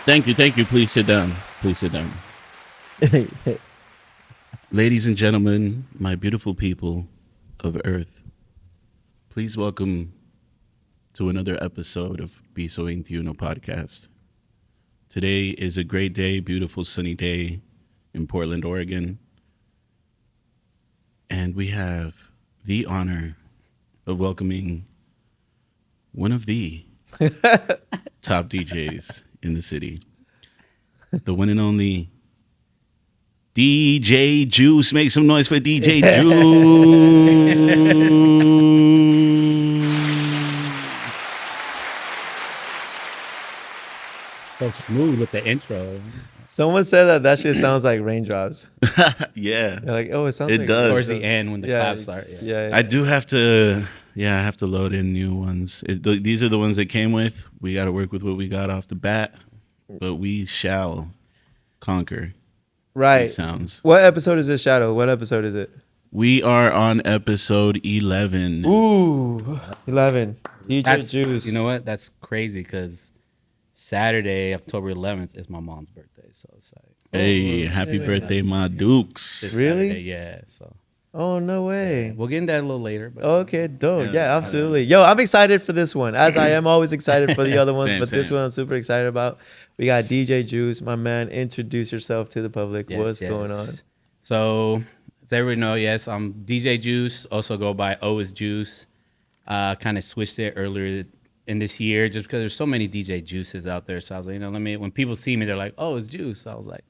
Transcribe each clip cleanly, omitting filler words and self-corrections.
Thank you, thank you. Please sit down. Please sit down. Ladies and gentlemen, my beautiful people of Earth, please welcome to another episode of POSO21 podcast. Today is a great day, beautiful sunny day in Portland, Oregon. And we have the honor of welcoming one of the top DJs in the city, the one and only DJ Juice. Make some noise for DJ Juice. So smooth with the intro. Someone said that shit sounds like raindrops. Yeah, They're like, oh, it sounds It like does. Towards the end when the claps start. Yeah. I do have to. Yeah, I have to load in new ones. These are the ones they came with. We got to work with what we got off the bat, but we shall conquer Right. these sounds. What episode is this, Shadow? What episode is it? We are on episode 11. Ooh, 11. DJ That's, Juice. you know what? That's crazy because Saturday, October 11th, is my mom's birthday. So it's like Hey, happy birthday, my Dukes. this Really? Saturday, yeah. So Oh, no way. we'll get into that a little later. But Okay, dope. Yeah, absolutely. Yo, I'm excited for this one, as I am always excited for the other ones, Same, but this same. one I'm super excited about. We got DJ Juice, my man. Introduce yourself to the public. yes, What's yes. going on? So as everyone know, yes, I'm DJ Juice. Also go by O is Juice. Kind of switched it earlier in this year just because there's so many DJ Juices out there. So I was like, when people see me, they're like, oh, it's Juice. So I was like,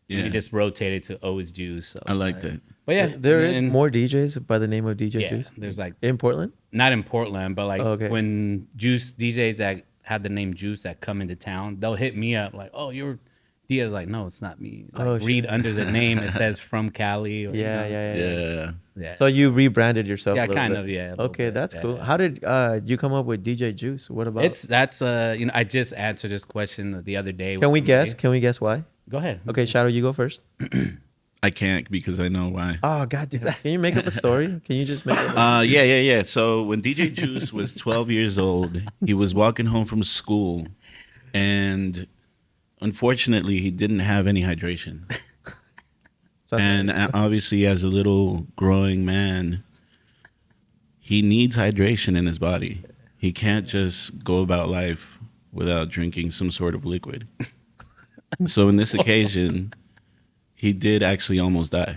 Yeah, we just rotated to O is Juice. So I like that. But yeah, There is and- more DJs by the name of DJ Yeah, Juice there's like in Portland. not in Portland, but like Okay. when Juice DJs that have the name Juice that come into town, they'll hit me up like, "Oh, you're DJ's." Like, no, it's not me. Like, Oh, read under the name, it says from Cali. Or, Yeah, you know, yeah, yeah. Yeah. So So you rebranded yourself. yeah, a little kind bit. of, yeah. a little Okay, bit, that's yeah, cool. yeah. How did you come up with DJ Juice? What about? That's I just answered this question the other day. with Can we somebody. guess? Can we guess why? Go ahead. Okay, Shadow, you go first. I can't because I know why. Oh God, can you make up a story? Can you just make up? Yeah. So when DJ Juice was 12 years old, he was walking home from school, and unfortunately, he didn't have any hydration. And obviously, as a little growing man, he needs hydration in his body. He can't just go about life without drinking some sort of liquid. So, in this occasion, he did actually almost die.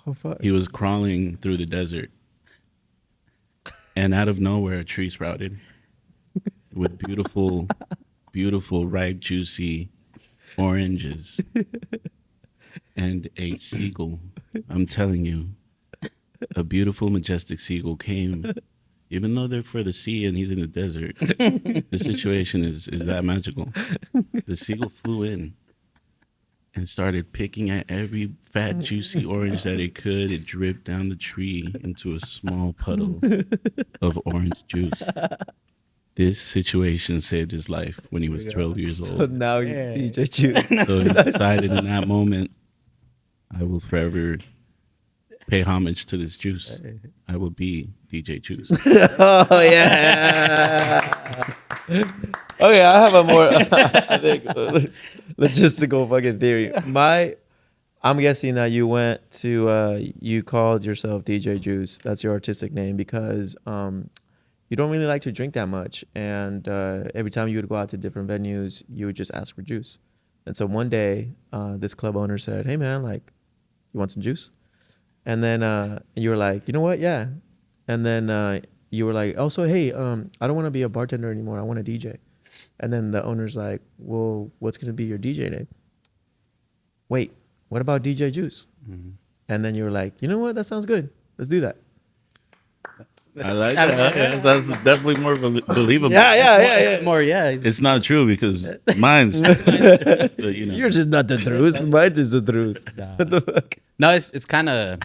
Oh fuck. He was crawling through the desert, and out of nowhere, a tree sprouted with beautiful, beautiful, ripe, juicy oranges and a seagull. I'm telling you, a beautiful, majestic seagull came. Even though they're for the sea and he's in the desert, the situation is that magical. The seagull flew in and started picking at every fat, juicy orange that it could. It dripped down the tree into a small puddle of orange juice. This situation saved his life when he was 12 years So old. now he's Yeah. DJ Juice. So he decided in that moment, I will forever pay homage to this juice. I will be DJ Juice. Oh yeah. Okay, I have a more I think logistical fucking theory. I'm guessing that you went to you called yourself DJ Juice. That's your artistic name because you don't really like to drink that much, and every time you would go out to different venues, you would just ask for juice. And so one day, this club owner said, "Hey man, like, you want some juice?" And then you were like, "You know what? Yeah." And then you were like, "Oh, so hey, I don't want to be a bartender anymore. I want to DJ." And then the owner's like, "Well, what's gonna be your DJ name?" Wait, what about DJ Juice? Mm-hmm. And then you were like, "You know what? That sounds good. Let's do that." I like that. That's definitely more believable. It's more, yeah. It's not true because mine's, but, you know. You're just not the truth. Mine is the truth. Nah. What the fuck? No, it's kind of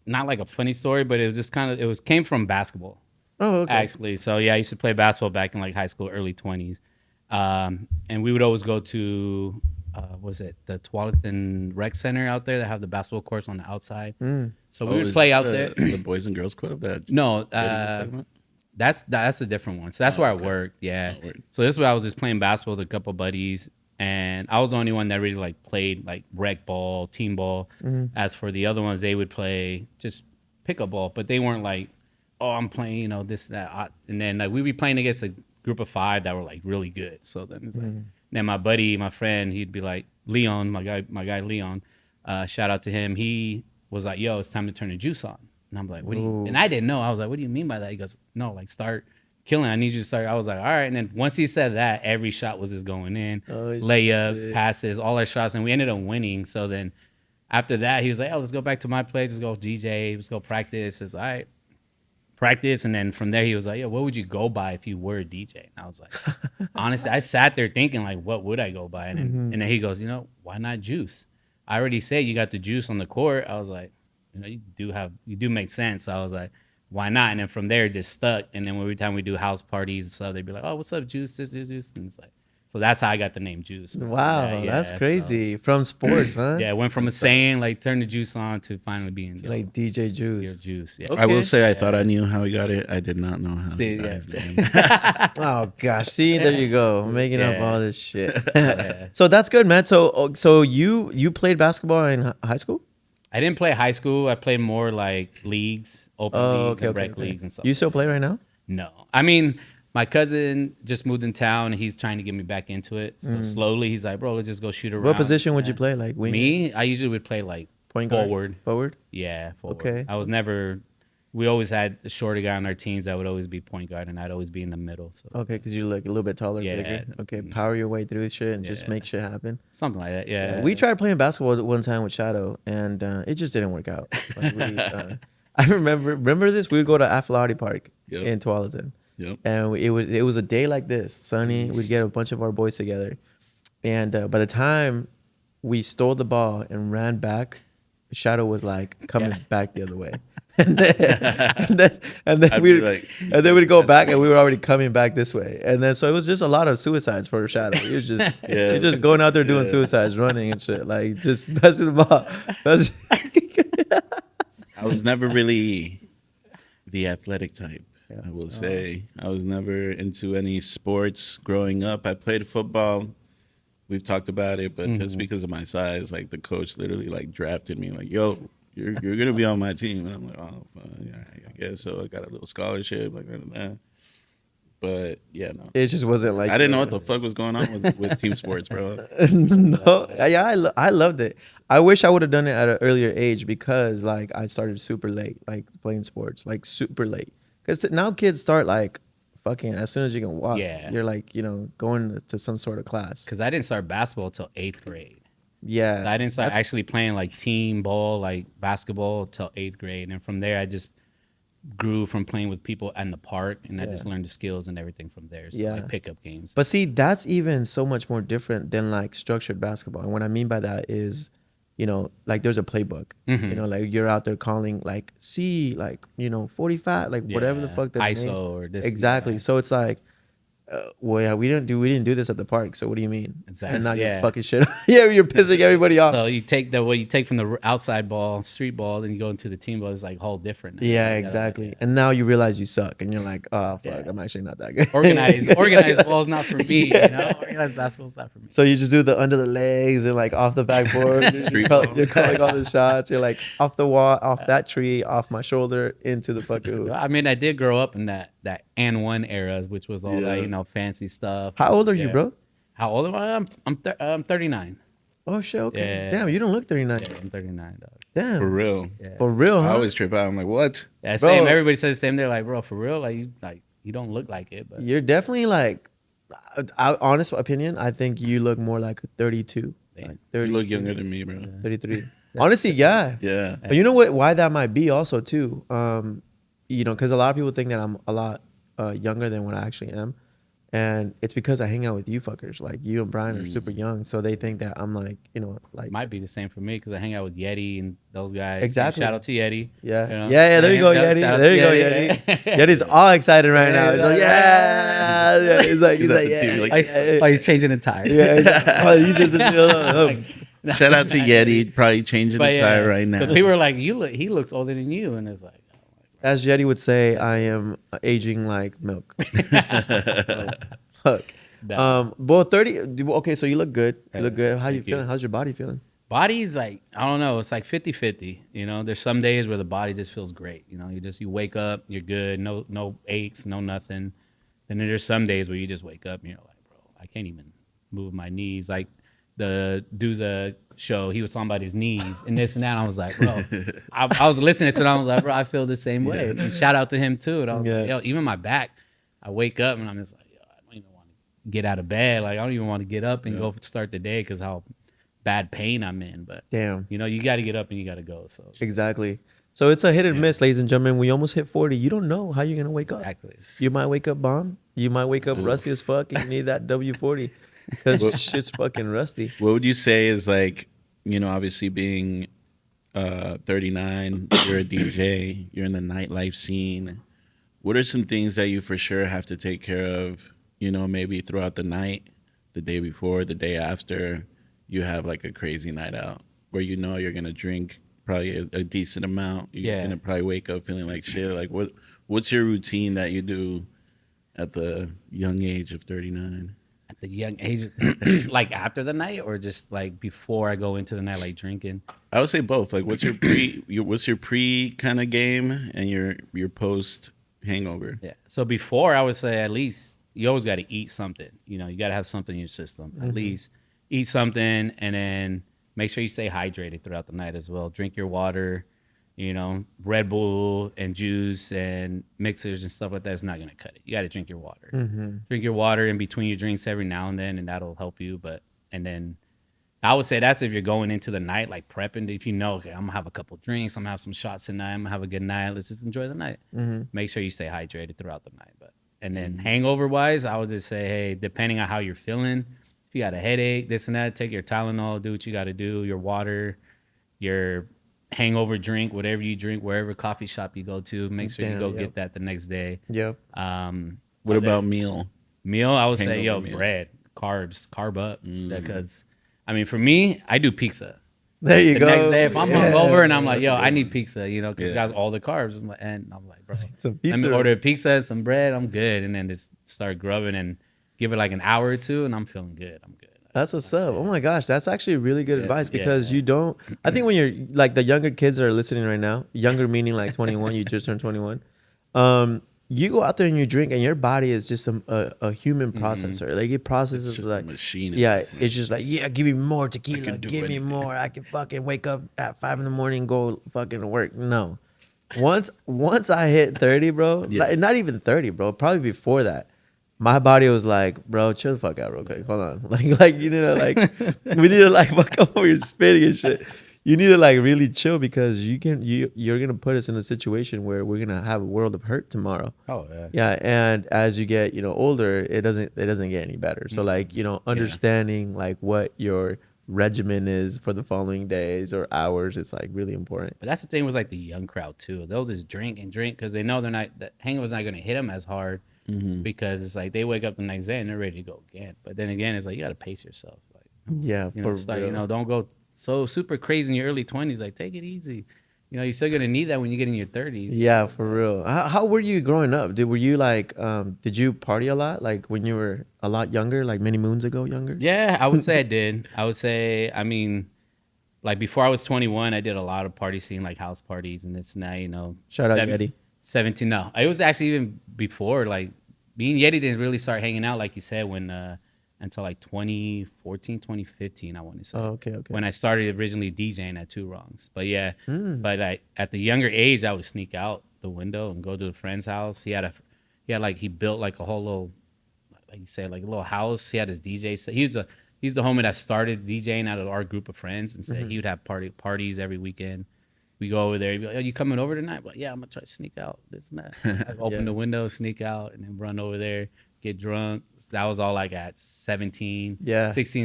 not like a funny story, but it was just kind of came from basketball. Oh, okay. Actually. So yeah, I used to play basketball back in like high school, early 20s. And we would always go to, was it the Tualatin Rec Center out there that have the basketball courts on the outside? So we would is play it out the, there. The Boys and Girls Club. That No, Eddie was talking about? That's a different one. So that's where I okay. worked. Yeah. Oh, word. So this is where I was just playing basketball with a couple buddies, and I was the only one that really like played like rec ball, team ball. As for the other ones, they would play just pickup ball, but they weren't like, oh, I'm playing, this that. And then like we'd be playing against a group of 5 that were like really good. So then it's like, then my buddy, my friend, he'd be like Leon, my guy Leon. Shout out to him. He was like, yo, it's time to turn the juice on. And I'm like, what do you? And I didn't know. I was like, what do you mean by that? He goes, no, like start killing. I need you to start. I was like, all right. And then once he said that, every shot was just going in, layups, passes, all our shots, and we ended up winning. So then after that, he was like, oh, let's go back to my place. Let's go DJ. Let's go practice. It's all right. Practice. And then from there, he was like, yo, what would you go by if you were a DJ? And I was like, honestly, I sat there thinking like, what would I go by? And then he goes, why not Juice? I already said you got the juice on the court. I was like, you do make sense. So I was like, why not? And then from there, it just stuck. And then every time we do house parties and stuff, they'd be like, oh, what's up, Juice? This, Juice. And it's like, so that's how I got the name Juice. Wow, Yeah, that's so- crazy. From sports, huh? yeah, it went from a saying like turn the juice on to finally being Like DJ your Juice. juice. Yeah. Okay. I will say I thought I knew how he got it. I did not know how See, he got yeah. his name. Oh gosh, see, there you go, making up Yeah. all this shit. Yeah. So that's good, man. So you played basketball in high school? I didn't play high school. I played more like leagues, open leagues, and rec leagues and stuff. You still play right now? No. I mean, my cousin just moved in town and he's trying to get me back into it. So slowly he's like, bro, let's just go shoot around. What position would you Yeah. play? Like wing? Me, I usually would play like Point guard? forward. Forward? Yeah, forward. Okay. I was never. We always had a shorter guy on our teams that would always be point guard, and I'd always be in the middle. So Okay, because you're like a little bit taller, Yeah. bigger. Okay, power your way through shit and just Yeah. make shit happen. something like that. Yeah. We tried playing basketball one time with Shadow, and it just didn't work out. Like I remember this. We would go to Aflati Park Yep. in Tualatin, Yep. and it was a day like this, sunny. We'd get a bunch of our boys together, and by the time we stole the ball and ran back, Shadow was like coming Yeah. back the other way. And then I'd we be like, and then we'd go back and we were already coming back this way. And then so it was just a lot of suicides for Shadow. He was just he's just going out there doing suicides, running and shit. Like just passing the ball. I was never really the athletic type. I will say I was never into any sports growing up. I played football. We've talked about it, but just because of my size, like the coach literally like drafted me, like, "Yo, you're gonna be on my team," and I'm like, "Oh, fine, yeah, I guess so." I got a little scholarship, like that. But yeah, no, It just wasn't like I didn't know what the fuck was going on with team sports, bro. No, yeah, I loved it. I wish I would have done it at an earlier age because like I started super late, like playing sports, like super late. Because now kids start like fucking as soon as you can walk. Yeah. You're like going to some sort of class. Because I didn't start basketball till 8th grade. Yeah, So I didn't start that's- actually playing like team ball, like basketball, till 8th grade. And from there, I just grew from playing with people in the park, and I just learned the skills and everything from there. So Yeah. like pickup games. But see, that's even so much more different than like structured basketball. And what I mean by that is, like there's a playbook. Like you're out there calling like C, like 45, like whatever the Yeah, fuck that ISO or this. Exactly. yeah. So it's like, well, yeah, we didn't do this at the park. So what do you mean? Exactly, And now you're yeah. fucking shit. Yeah, you're pissing everybody off. So you take what you take from the outside ball, street ball, then you go into the team ball. It's like whole different. now. Yeah, You gotta, exactly. yeah. And now you realize you suck, and you're like, oh fuck, Yeah. I'm actually not that good. Organized ball's not for me. Organized basketball's not for me. So you just do the under the legs and like off the backboard. Street you're ball. calling all the shots. You're like off the wall, off that tree, off my shoulder, into the fucking hoop. I mean, I did grow up in that and one era, which was all Yeah. that fancy stuff. How old are you, Yeah. bro? How old am I? I'm 39. Oh shit, okay. Yeah. Damn, you don't look 39. Yeah, I'm 39, dog. Damn. For real. Yeah. For real, huh? I always trip out. I'm like, what? Yeah, Bro. same. Everybody says the same. They're like, bro, for real, you don't look like it, but You're definitely like, honest opinion, I think you look more like 32. Damn. Like You 32, look younger than me, bro. 33. Honestly, yeah. Yeah. But you know what? Why that might be also too. Because a lot of people think that I'm a lot younger than what I actually am, and it's because I hang out with you fuckers. Like you and Brian are super young, so they think that I'm like, like it might be the same for me because I hang out with Yeti and those guys. Exactly. Shout out to Yeti. yeah, You know? yeah. There you go, Yeah, Yeti. shout out There you to go, Yeti. Yeti. Yeti's all excited right now. He's like, Yeah. yeah. He's like, He's at the TV, like, Oh, he's changing the tire. yeah. He's just Shout out to Yeti, probably changing the tire right now. But people are like, he looks older than you, and it's like, As Jetty would say, I am aging like milk. Fuck. Nah. Well, 30. Okay, so you look good. You look Yeah, good. How you thank you. feeling? How's your body feeling? Body's like, I don't know, it's like 50-50. You know, there's some days where the body just feels great. You know, you wake up, you're good, no aches, no nothing. Then there's some days where you just wake up and you're like, bro, I can't even move my knees. Like the Duza show, he was talking about his knees and this and that. And I was like, bro, I was listening to it. I was like, bro, I feel the same way. And shout out to him too. And I was like, Yeah. yo, even my back, I wake up and I'm just like, yo, I don't even want to get out of bed. Like I don't even want to get up and go start the day because how bad pain I'm in. But Damn. you know, you got to get up and you got to go. So Exactly. So it's a hit and miss, ladies and gentlemen. We almost hit 40. You don't know how you're gonna wake up. exactly. You might wake up bomb. You might wake up rusty as fuck, and you need that W40 because shit's fucking rusty. What would you say is like, obviously being 39, you're a DJ, you're in the nightlife scene. What are some things that you for sure have to take care of, maybe throughout the night, the day before, the day after you have like a crazy night out where you're going to drink probably a decent amount. You're going to probably wake up feeling like shit. Like what's your routine that you do at the young age of 39? At the young age, like after the night or just like before I go into the night, like drinking? I would say both. Like what's your pre kind of game and your post hangover? Yeah. So before I would say at least you always got to eat something. You know, you got to have something in your system. At least eat something and then make sure you stay hydrated throughout the night as well. Drink your water, Red Bull and juice and mixers and stuff like that is not going to cut it. You got to drink your water. Drink your water in between your drinks every now and then, and that'll help you. And then I would say that's if you're going into the night, like prepping. If you know, okay, I'm going to have a couple drinks, I'm going to have some shots tonight, I'm going to have a good night. Let's just enjoy the night. Make sure you stay hydrated throughout the night. And then hangover wise, I would just say, hey, depending on how you're feeling, if you got a headache, this and that, take your Tylenol, do what you got to do, your water, your hangover drink, whatever you drink, wherever coffee shop you go to, make sure you go get that the next day. Yep. What about meal? I would say, Hangover meal. bread, carb up. Because, I mean, for me, I do pizza. There you The go. next day, if I'm hungover and I'm like, That's a yo, good I need one. pizza, because it got all the carbs. And I'm like, bro, Some let me pizza. order a pizza and some bread. I'm good. And then just start grubbing and give it like an hour or two, and I'm feeling good. I'm good. That's what's up. Oh my gosh, that's actually really good advice because yeah. you don't. I think when you're like the younger kids that are listening right now, younger meaning like 21, you just turned 21. You go out there and you drink, and your body is just a human processor. Like it processes It's just like a machine. yeah, it's just like yeah, give me more tequila, can do give me anything. more. I can fucking wake up at 5 a.m. and go fucking work. No, once I hit 30, bro, like, not even 30, bro, probably before that. My body was like, bro, chill the fuck out real quick. Hold on. Like you need to like we need to like fuck over your spitting and shit. You need to like really chill because you're gonna put us in a situation where we're gonna have a world of hurt tomorrow. Oh, yeah. Yeah, and as you get, older, it doesn't get any better. So like, understanding like what your regimen is for the following days or hours, it's like really important. But that's the thing with like the young crowd too. They'll just drink and drink because they know the hangover's not going to hit them as hard because it's like they wake up the next day and they're ready to go again. But then again, it's like you got to pace yourself. Like, Yeah, it's like, don't go so super crazy in your early 20s. Like, take it easy. You're still going to need that when you get in your 30s. Yeah, for real. How were you growing up? Were you like, did you party a lot? Like when you were a lot younger, like many moons ago, younger? Yeah, I would say I did. I would say, I mean, like before I was 21, I did a lot of party scene, like house parties and this and that, Shout out Yeti. 17, no. It was actually even before, like, me and Yeti didn't really start hanging out, like you said, when, until like 2014, 2015, I want to say. Oh, okay. When I started originally DJing at Two Wrongs. But yeah, but at the younger age, I would sneak out the window and go to a friend's house. He built like a whole little, like you said, like a little house. He had his DJ set. He's the homie that started DJing out of our group of friends and said he would have parties every weekend. We go over there. He'd be like, "Oh, you coming over tonight?" But yeah, I'm gonna try to sneak out. This and that. I'd open the window, sneak out, and then run over there, get drunk. So that was all like at 16,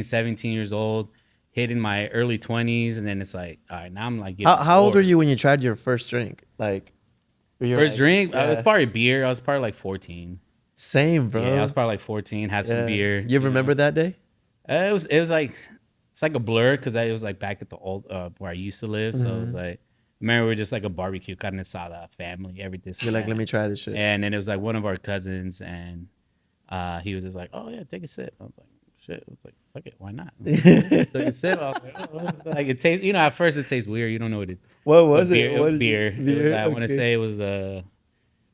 17 years old, hitting my early 20s, and then it's like, all right, now I'm like, How old were you when you tried your first drink? Like, first drink? I was probably beer. I was probably like 14. Same, bro. Yeah, I was probably like 14. Had some beer. You remember that day? It was like it's like a blur because it was like back at the old where I used to live. So it was like remember we were just like a barbecue carne asada family, everything. You're like, let me try this shit. And then it was like one of our cousins, and he was just like, "Oh yeah, take a sip." I was like, "Shit!" I was like, "Fuck it, why not?" Took a sip. I was like, "Oh." Like it tastes. You know, at first it tastes weird. You don't know what it. What What was beer? it? It What was is beer. It was, Beer? I want to Okay. say it was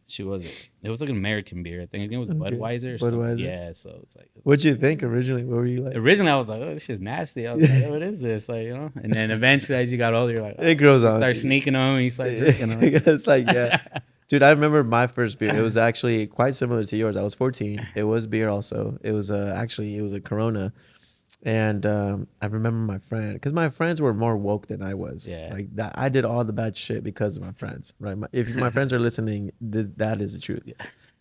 She was it? It was like an American beer. I think it was Budweiser. Or something. Budweiser. Yeah. So it's like What'd you think originally? What were you like? originally I was like, "Oh, this shit's nasty." I was like, "Oh, what is this?" Like, you know. And then eventually, as you got older, you're like, It grows you on. start you. sneaking them, and you start drinking them. It's like, yeah. Dude, I remember my first beer. It was actually quite similar to yours. I was 14. It was beer also. It was actually it was a Corona. And I remember my friend, because my friends were more woke than I was. Yeah. Like that, I did all the bad shit because of my friends. Right? If my friends are listening, that is the truth.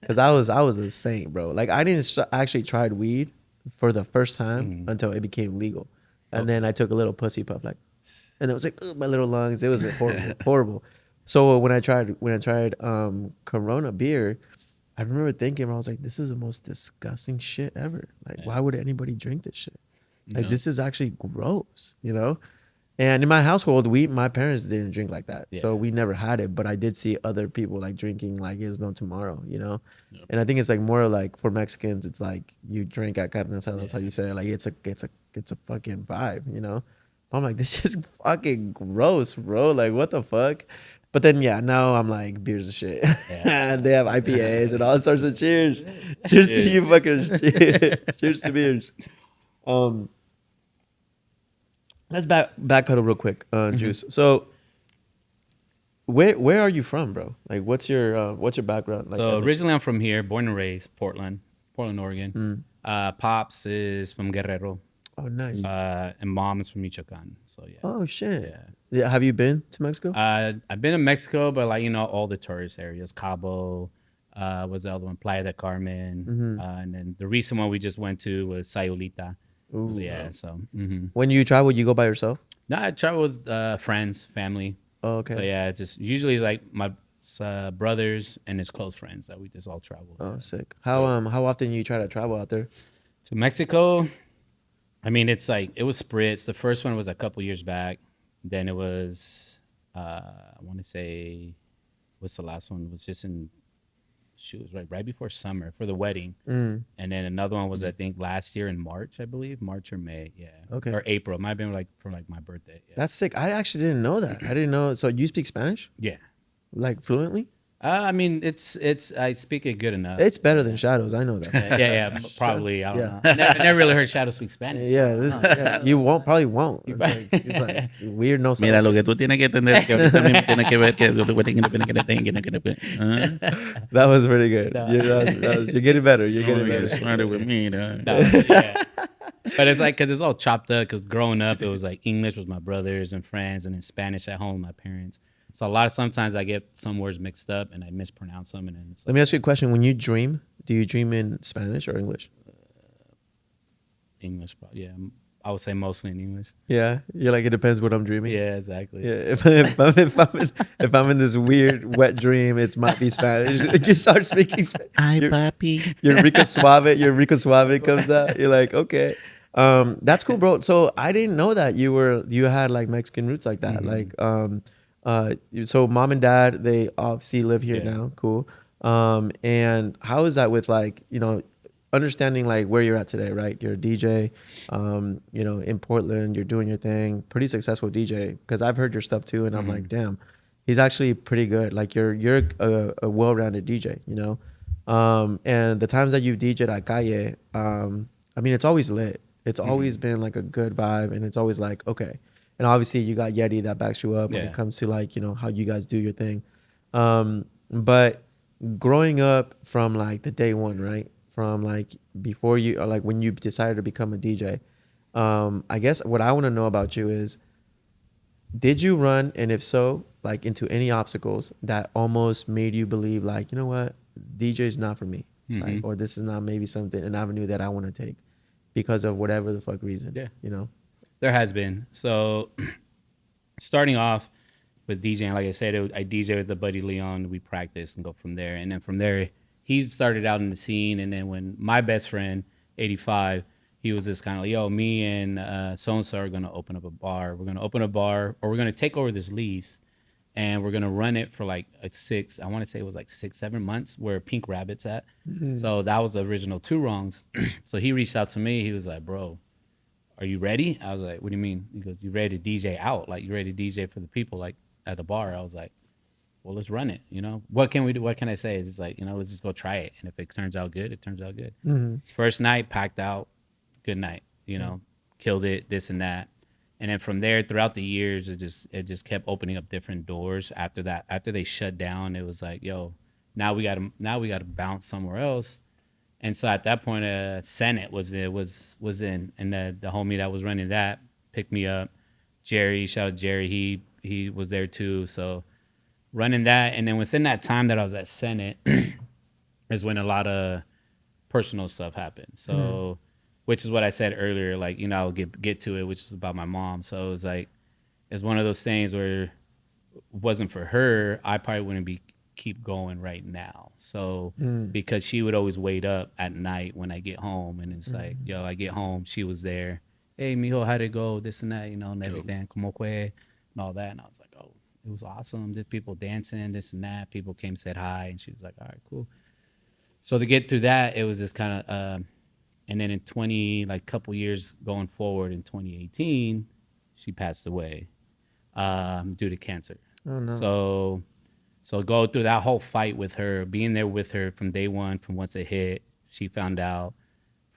Because I was a saint, bro. Like I didn't actually tried weed for the first time until it became legal, and then I took a little pussy puff, like, and it was like, ugh, my little lungs. It was horrible, horrible. So when I tried Corona beer, I remember thinking, I was like, this is the most disgusting shit ever. Like, why would anybody drink this shit? Like, know? this is actually gross, you know? And in my household, my parents didn't drink like that. Yeah. So we never had it, but I did see other people like drinking like it was no tomorrow, you know? And I think it's like more like for Mexicans, it's like you drink at carne asada, that's how you say it. Like it's a fucking vibe, you know? I'm like, this is fucking gross, bro. Like, what the fuck? But then, yeah, now I'm like, beers and shit. Yeah. And they have IPAs and all sorts of cheers. Cheers to you fuckers. Cheers to beers. Let's backpedal real quick, Juice. So, where are you from, bro? Like, what's your background? Like, So originally I'm from here, born and raised, Portland, Oregon. Pops is from Guerrero, oh, nice. and mom is from Michoacan. So yeah. Oh shit. Yeah. Yeah. Have you been to Mexico? I've been to Mexico, but like all the tourist areas, Cabo, was the other one, Playa del Carmen, and then the recent one we just went to was Sayulita. Ooh. So, yeah. So When you travel, you go by yourself? no, I travel with friends, family. Oh, okay. So yeah, just usually it's like my brothers and his close friends that we just all travel. Oh, sick. How often you try to travel out there? To Mexico, I mean, it's like it was Spritz. The first one was a couple years back. Then it was I want to say, what's the last one? It was just in shoot, it was right before summer for the wedding. And then another one was I think last year in March, I believe, March or May, yeah. Okay. Or April. It might have been like for like my birthday. Yeah. That's sick. I actually didn't know that. I didn't know. So you speak Spanish, Yeah. like fluently? I mean, it's I speak it good enough. It's better than Shadows. I know that. Yeah, probably. I don't Yeah. know. I never really heard Shadow speak Spanish. Yeah, you probably won't. It's like weird. No. Mira, lo que tú tienes que entender es que ahorita mismo tienes que ver que That was pretty good. No. You're getting better. You're Oh, getting you better. get smarter with me, dog. No, yeah. But it's like because it's all chopped up. Because growing up, it was like English with my brothers and friends, and then Spanish at home with my parents. So sometimes I get some words mixed up and I mispronounce them, and then it's Let me ask you a question. When you dream, do you dream in Spanish or English? English. Yeah, I would say mostly in English. Yeah, you're like, it depends what I'm dreaming. Yeah, exactly. Yeah, if I'm in this weird wet dream, it might be Spanish. You start speaking Spanish. Ay, papi. Your Rico Suave comes out. You're like, okay, that's cool, bro. So I didn't know that you had like Mexican roots like that. Like, so mom and dad, they obviously live here Yeah. now. Cool. And how is that with like, understanding like where you're at today, right? You're a DJ, in Portland, you're doing your thing, pretty successful DJ. Because I've heard your stuff too, and I'm like, damn, he's actually pretty good. Like you're a well-rounded DJ, and the times that you've DJed at Calle, I mean, it's always lit. It's always been like a good vibe, and it's always like, okay. And obviously you got Yeti that backs you up when Yeah. it comes to like, how you guys do your thing. But growing up from like the day one, right? From like before you, or like when you decided to become a DJ, I guess what I want to know about you is, did you run, and if so, like into any obstacles that almost made you believe like, you know what, DJ is not for me, like, or this is not maybe an avenue that I want to take because of whatever the fuck reason, Yeah. There has been. So starting off with DJing, like I said, I DJ with the buddy Leon. We practice and go from there. And then from there, he started out in the scene. And then when my best friend, 85, he was just kind of like, yo, me and so-and-so are going to open up a bar. We're going to open a bar, or we're going to take over this lease. and we're gonna run it for like six. I want to say it was like 6, 7 months where Pink Rabbit's at. So that was the original Two Wrongs. So he reached out to me. He was like, "Bro, are you ready?" I was like, "What do you mean?" He goes, "You ready to DJ out? Like you ready to DJ for the people like at the bar?" I was like, "Well, let's run it. You know, what can we do? What can I say?" It's just like, let's just go try it. And if it turns out good, it turns out good. First night packed out, good night. Killed it. This and that. And then from there, throughout the years, it just kept opening up different doors. After that, after they shut down, it was like, yo, now we gotta bounce somewhere else. And so at that point, Senate was in, and the homie that was running that picked me up. Jerry, shout out Jerry, he was there too. So running that, and then within that time that I was at Senate, is when a lot of personal stuff happened. So, which is what I said earlier. Like I'll get to it, which is about my mom. So it was like it's one of those things where it wasn't for her, I probably wouldn't be keep going right now. So because she would always wait up at night when I get home, and it's like, yo, I get home, she was there. Hey, mijo, how'd it go? This and that, and everything, como fue, and all that. And I was like, oh, it was awesome. There's people dancing, this and that. People came, said hi, and she was like, all right, cool. So to get through that, it was just kind of, and then in 20, like couple years going forward in 2018, she passed away due to cancer. Oh no. So go through that whole fight with her, being there with her from day one, from once it hit, she found out.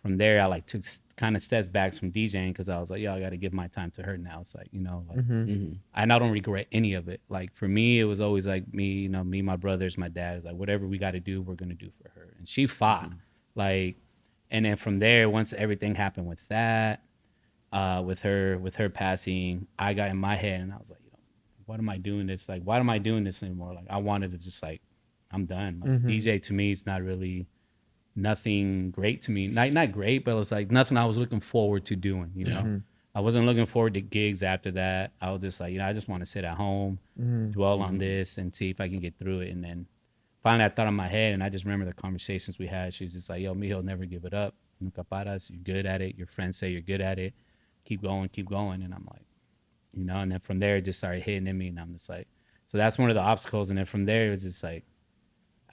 From there, I like took kind of steps back from DJing because I was like, yo, I got to give my time to her now. It's like, like, and I don't regret any of it. Like for me, it was always like me, my brothers, my dad is like, whatever we got to do, we're gonna do for her. And she fought, like, and then from there, once everything happened with that, with her passing, I got in my head and I was like, what am I doing this? Like, why am I doing this anymore? Like, I wanted to just like, I'm done. Like, DJ to me is not really nothing great to me. Not great, but it's like nothing I was looking forward to doing. I wasn't looking forward to gigs after that. I was just like, I just want to sit at home, dwell on this, and see if I can get through it. And then finally, I thought in my head, and I just remember the conversations we had. She was just like, yo, mijo, never give it up. Nunca paras. You're good at it. Your friends say you're good at it. Keep going, keep going. And I'm like, and then from there it just started hitting in me, and I'm just like, so that's one of the obstacles. And then from there it was just like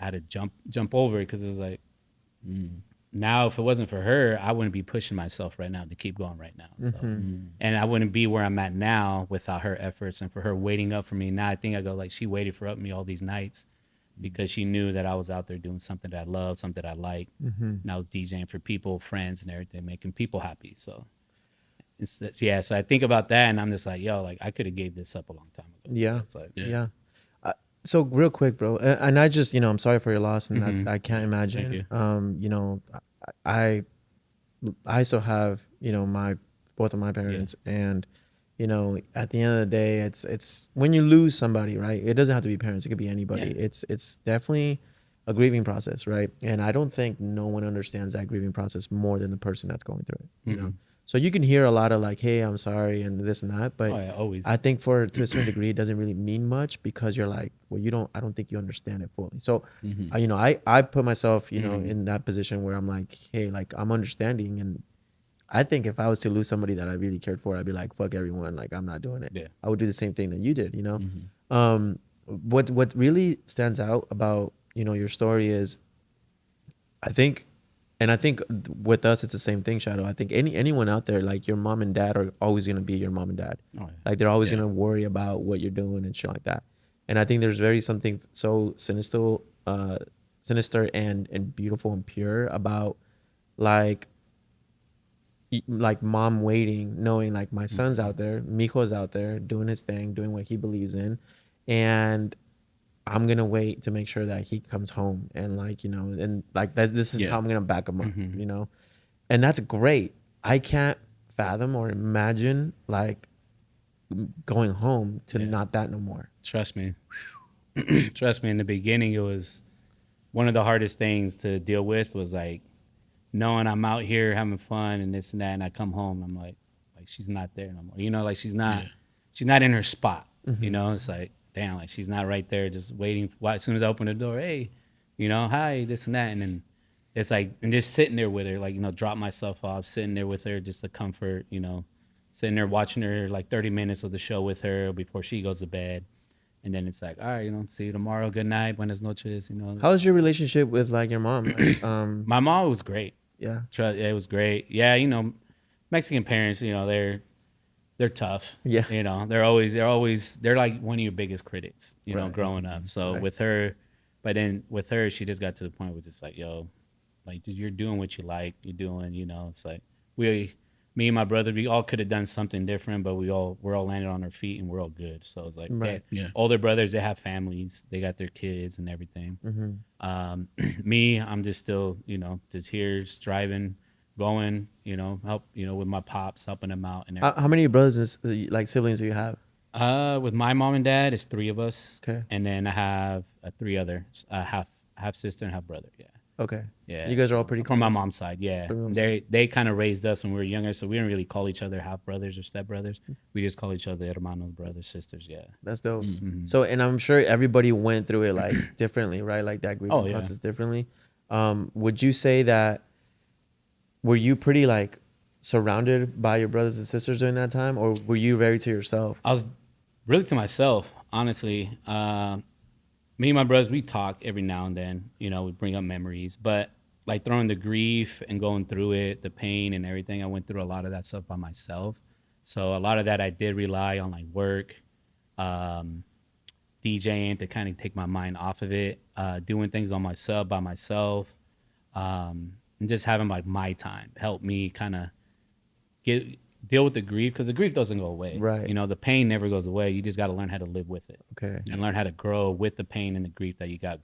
I had to jump over it because it was like, now if it wasn't for her, I wouldn't be pushing myself right now to keep going right now. So, and I wouldn't be where I'm at now without her efforts and for her waiting up for me. Now I think I go like, she waited for me all these nights because she knew that I was out there doing something that I love, something that I like, and I was DJing for people, friends, and everything, making people happy. So. So I think about that, and I'm just like, yo, like I could have gave this up a long time ago. Yeah. So it's like, Yeah. So real quick, bro, and I just, I'm sorry for your loss, and I can't imagine. you. I still have, my both of my parents, and at the end of the day, it's when you lose somebody, right? It doesn't have to be parents; it could be anybody. Yeah. It's definitely a grieving process, right? And I don't think no one understands that grieving process more than the person that's going through it. You know, so you can hear a lot of like, "Hey, I'm sorry," and this and that, but always. I think to a certain degree, it doesn't really mean much because you're like, well, I don't think you understand it fully. So, I put myself, in that position where I'm like, hey, like I'm understanding, and I think if I was to lose somebody that I really cared for, I'd be like, fuck everyone, like I'm not doing it. Yeah. I would do the same thing that you did, What really stands out about, your story is, I think with us, it's the same thing, Shadow. I think anyone out there, like your mom and dad are always going to be your mom and dad. Oh, yeah. Like they're always going to worry about what you're doing and shit like that. And I think there's something so sinister and beautiful and pure about like mom waiting, knowing like my son's out there, Miko's out there doing his thing, doing what he believes in. And I'm gonna wait to make sure that he comes home and like, and like that this is how I'm gonna back him up, and that's great. I can't fathom or imagine like going home to not that no more. Trust me. Trust me, in the beginning it was one of the hardest things to deal with was like knowing I'm out here having fun and this and that, and I come home and I'm like she's not there no more. Like she's not in her spot. It's like, damn, like she's not right there just waiting. As soon as I open the door, hey, hi, this and that. And then it's like, and just sitting there with her, like, drop myself off, sitting there with her, just to comfort, sitting there watching her like 30 minutes of the show with her before she goes to bed. And then it's like, all right, see you tomorrow. Good night. Buenas noches. How's your relationship with like your mom? Like, My mom was great. yeah, It was great. Yeah, Mexican parents, they're tough. Yeah. They're like one of your biggest critics, Right. growing up. So Right. with her, she just got to the point where it's like, yo, like, dude, you're doing what you like. You're doing, it's like me and my brother, we all could have done something different, but we're all landed on our feet and we're all good. So it's like, Right. Yeah. older brothers, they have families, they got their kids and everything. Me, I'm just still, just here striving, going, help, with my pops, helping them out and everything. How many brothers and like siblings do you have? With my mom and dad, it's three of us. Okay. And then I have three others, half sister and half brother. Yeah. Okay. Yeah. You guys are all pretty From my close? mom's side. Yeah. From your mom's They kind of raised us when we were younger, so we didn't really call each other half brothers or step brothers. We just call each other hermanos, brothers, sisters. Yeah. That's dope. Mm-hmm. So, and I'm sure everybody went through it like differently, right? Like that grieving Oh, yeah. process differently. Would you say that were you pretty like surrounded by your brothers and sisters during that time, or were you very to yourself? I was really to myself, honestly. Me and my brothers, we talk every now and then. We bring up memories, but like throwing the grief and going through it, the pain and everything, I went through a lot of that stuff by myself. So a lot of that I did rely on like work, DJing to kind of take my mind off of it, doing things on myself by myself, and just having like my time help me kind of deal with the grief, because the grief doesn't go away. Right. The pain never goes away. You just got to learn how to live with it. Okay. And learn how to grow with the pain and the grief that you got,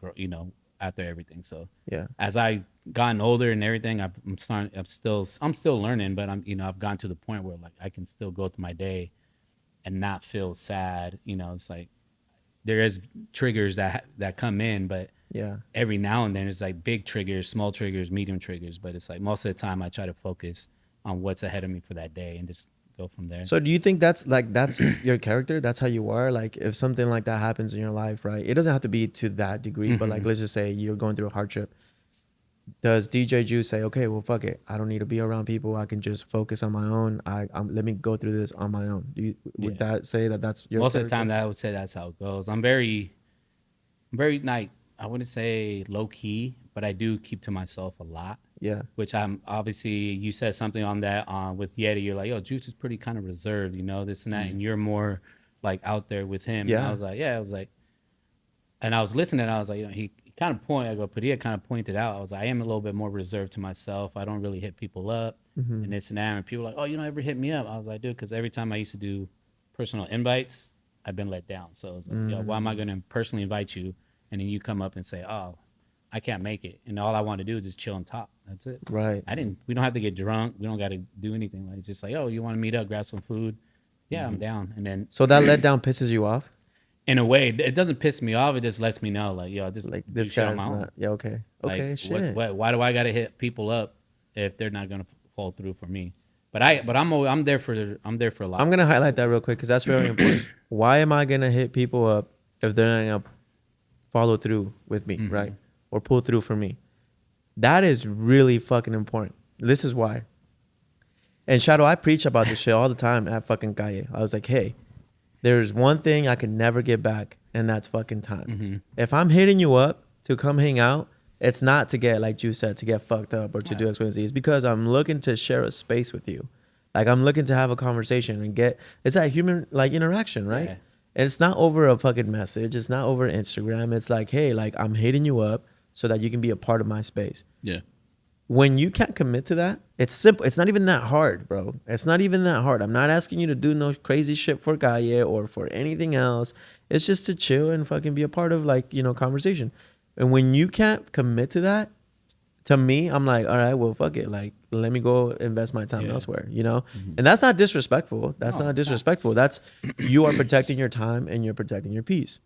after everything. So Yeah. as I gotten older and everything, I'm still learning, but I've gotten to the point where like I can still go through my day and not feel sad. It's like there is triggers that come in, but Yeah. every now and then it's like big triggers, small triggers, medium triggers. But it's like most of the time I try to focus on what's ahead of me for that day and just go from there. So do you think that's your character? That's how you are? Like if something like that happens in your life, right? It doesn't have to be to that degree, but like let's just say you're going through a hardship. Does DJ Juice say, okay, well, fuck it. I don't need to be around people. I can just focus on my own. Let me go through this on my own. Would Yeah. that say that that's your Most of the character? time, that I would say that's how it goes. I'm very like, I wouldn't say low key, but I do keep to myself a lot. Yeah. Which I'm obviously, you said something on that with Yeti. You're like, yo, Juice is pretty kind of reserved, this and that, and you're more like out there with him. Yeah. And I was like, and I was listening, and I was like, he kind of Padilla kind of pointed out. I was like, I am a little bit more reserved to myself. I don't really hit people up and this and that. And people are like, oh, you don't ever hit me up. I was like, dude, because every time I used to do personal invites, I've been let down. So I was like, yo, why am I going to personally invite you? And then you come up and say, oh, I can't make it. And all I want to do is just chill and talk. That's it. Right. We don't have to get drunk. We don't got to do anything. Like, it's just like, oh, you want to meet up, grab some food? Yeah, I'm down. And then So that letdown pisses you off? in a way, it doesn't piss me off. It just lets me know, like, yo, just Like do this shit on guy's my own. not. Yeah. Okay. Like, Okay. Shit. why do I got to hit people up if they're not gonna fall through for me? But I'm there for a lot. I'm gonna highlight that real quick because that's very important. Why am I gonna hit people up if they're not gonna follow through with me, right? Or pull through for me? That is really fucking important. This is why. And Shadow, I preach about this shit all the time at fucking Calle. I was like, hey, there's one thing I can never get back, and that's fucking time. If I'm hitting you up to come hang out, it's not to get, like you said, to get fucked up or to do X, Y, and Z. It's because I'm looking to share a space with you. Like I'm looking to have a conversation and it's that human like interaction, right? Yeah. And it's not over a fucking message. It's not over Instagram. It's like, hey, like I'm hitting you up so that you can be a part of my space. Yeah. When you can't commit to that, it's simple. It's not even that hard, bro. It's not even that hard. I'm not asking you to do no crazy shit for Gaia or for anything else. It's just to chill and fucking be a part of conversation. And when you can't commit to that, to me, I'm like, all right, well, fuck it. Like, let me go invest my time elsewhere, And that's not disrespectful. That's not disrespectful. That's you are protecting your time and you're protecting your peace.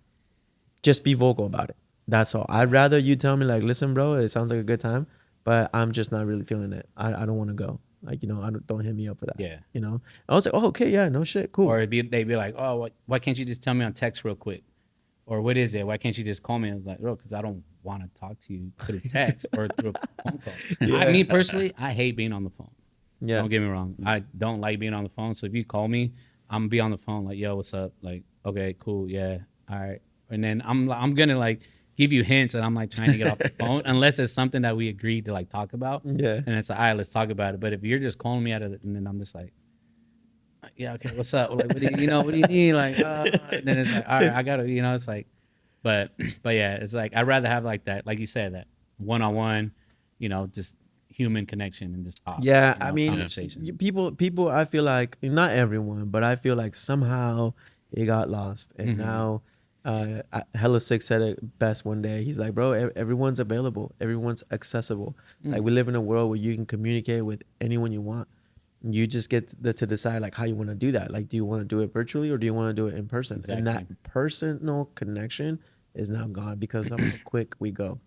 Just be vocal about it. That's all. I'd rather you tell me like, listen, bro, it sounds like a good time, but I'm just not really feeling it. I don't want to go. Like, don't hit me up for that. Yeah. I was like, oh, okay, yeah, no shit, cool. Or they'd be like, oh, why can't you just tell me on text real quick? Or what is it? Why can't you just call me? I was like, bro, because I don't want to talk to you through text or through a phone call. Me personally, I hate being on the phone. Yeah. Don't get me wrong. I don't like being on the phone. So if you call me, I'm gonna be on the phone like, yo, what's up? Like, okay, cool, yeah, all right. and then I'm gonna like give you hints, and I'm like trying to get off the phone unless it's something that we agreed to like talk about. Yeah. And it's like, all right, let's talk about it. But if you're just calling me out of it, and then I'm just like, yeah, okay, what's up? Like, what do you know? What do you need? Like, and then it's like, all right, I gotta, it's like, but yeah, it's like I'd rather have like that, like you said, that one-on-one, just human connection and just talk. Yeah, I mean, conversation. people. I feel like not everyone, but I feel like somehow it got lost, and now, Hella Six said it best one day. He's like, bro, everyone's available, everyone's accessible. Like we live in a world where you can communicate with anyone you want. You just get to decide like how you want to do that. Like, do you want to do it virtually or do you want to do it in person? Exactly. And that personal connection is now gone because of how quick we go.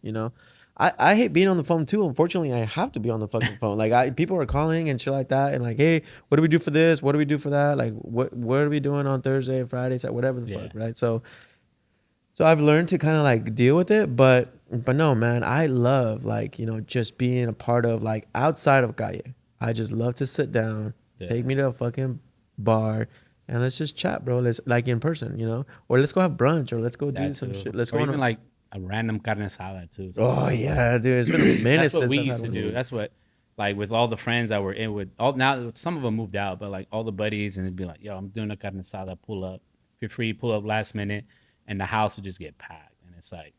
I hate being on the phone too. Unfortunately, I have to be on the fucking phone. Like people are calling and shit like that, and like, hey, what do we do for this? What do we do for that? Like, what are we doing on Thursday, Friday, whatever the fuck, right? So I've learned to kind of like deal with it, but no, man, I love like just being a part of like outside of Calle. I just love to sit down, take me to a fucking bar, and let's just chat, bro. Let's like in person, or let's go have brunch, or let's go do some shit. Let's or go on even like a random carne asada too. Oh yeah, dude, it's been a minute That's what since we I've used had to one. do. That's what, like, with all the friends that were in with all now. Some of them moved out, but like all the buddies, and it'd be like, yo, I'm doing a carne asada. Pull up, if you're free. Pull up last minute, and the house would just get packed. And it's like,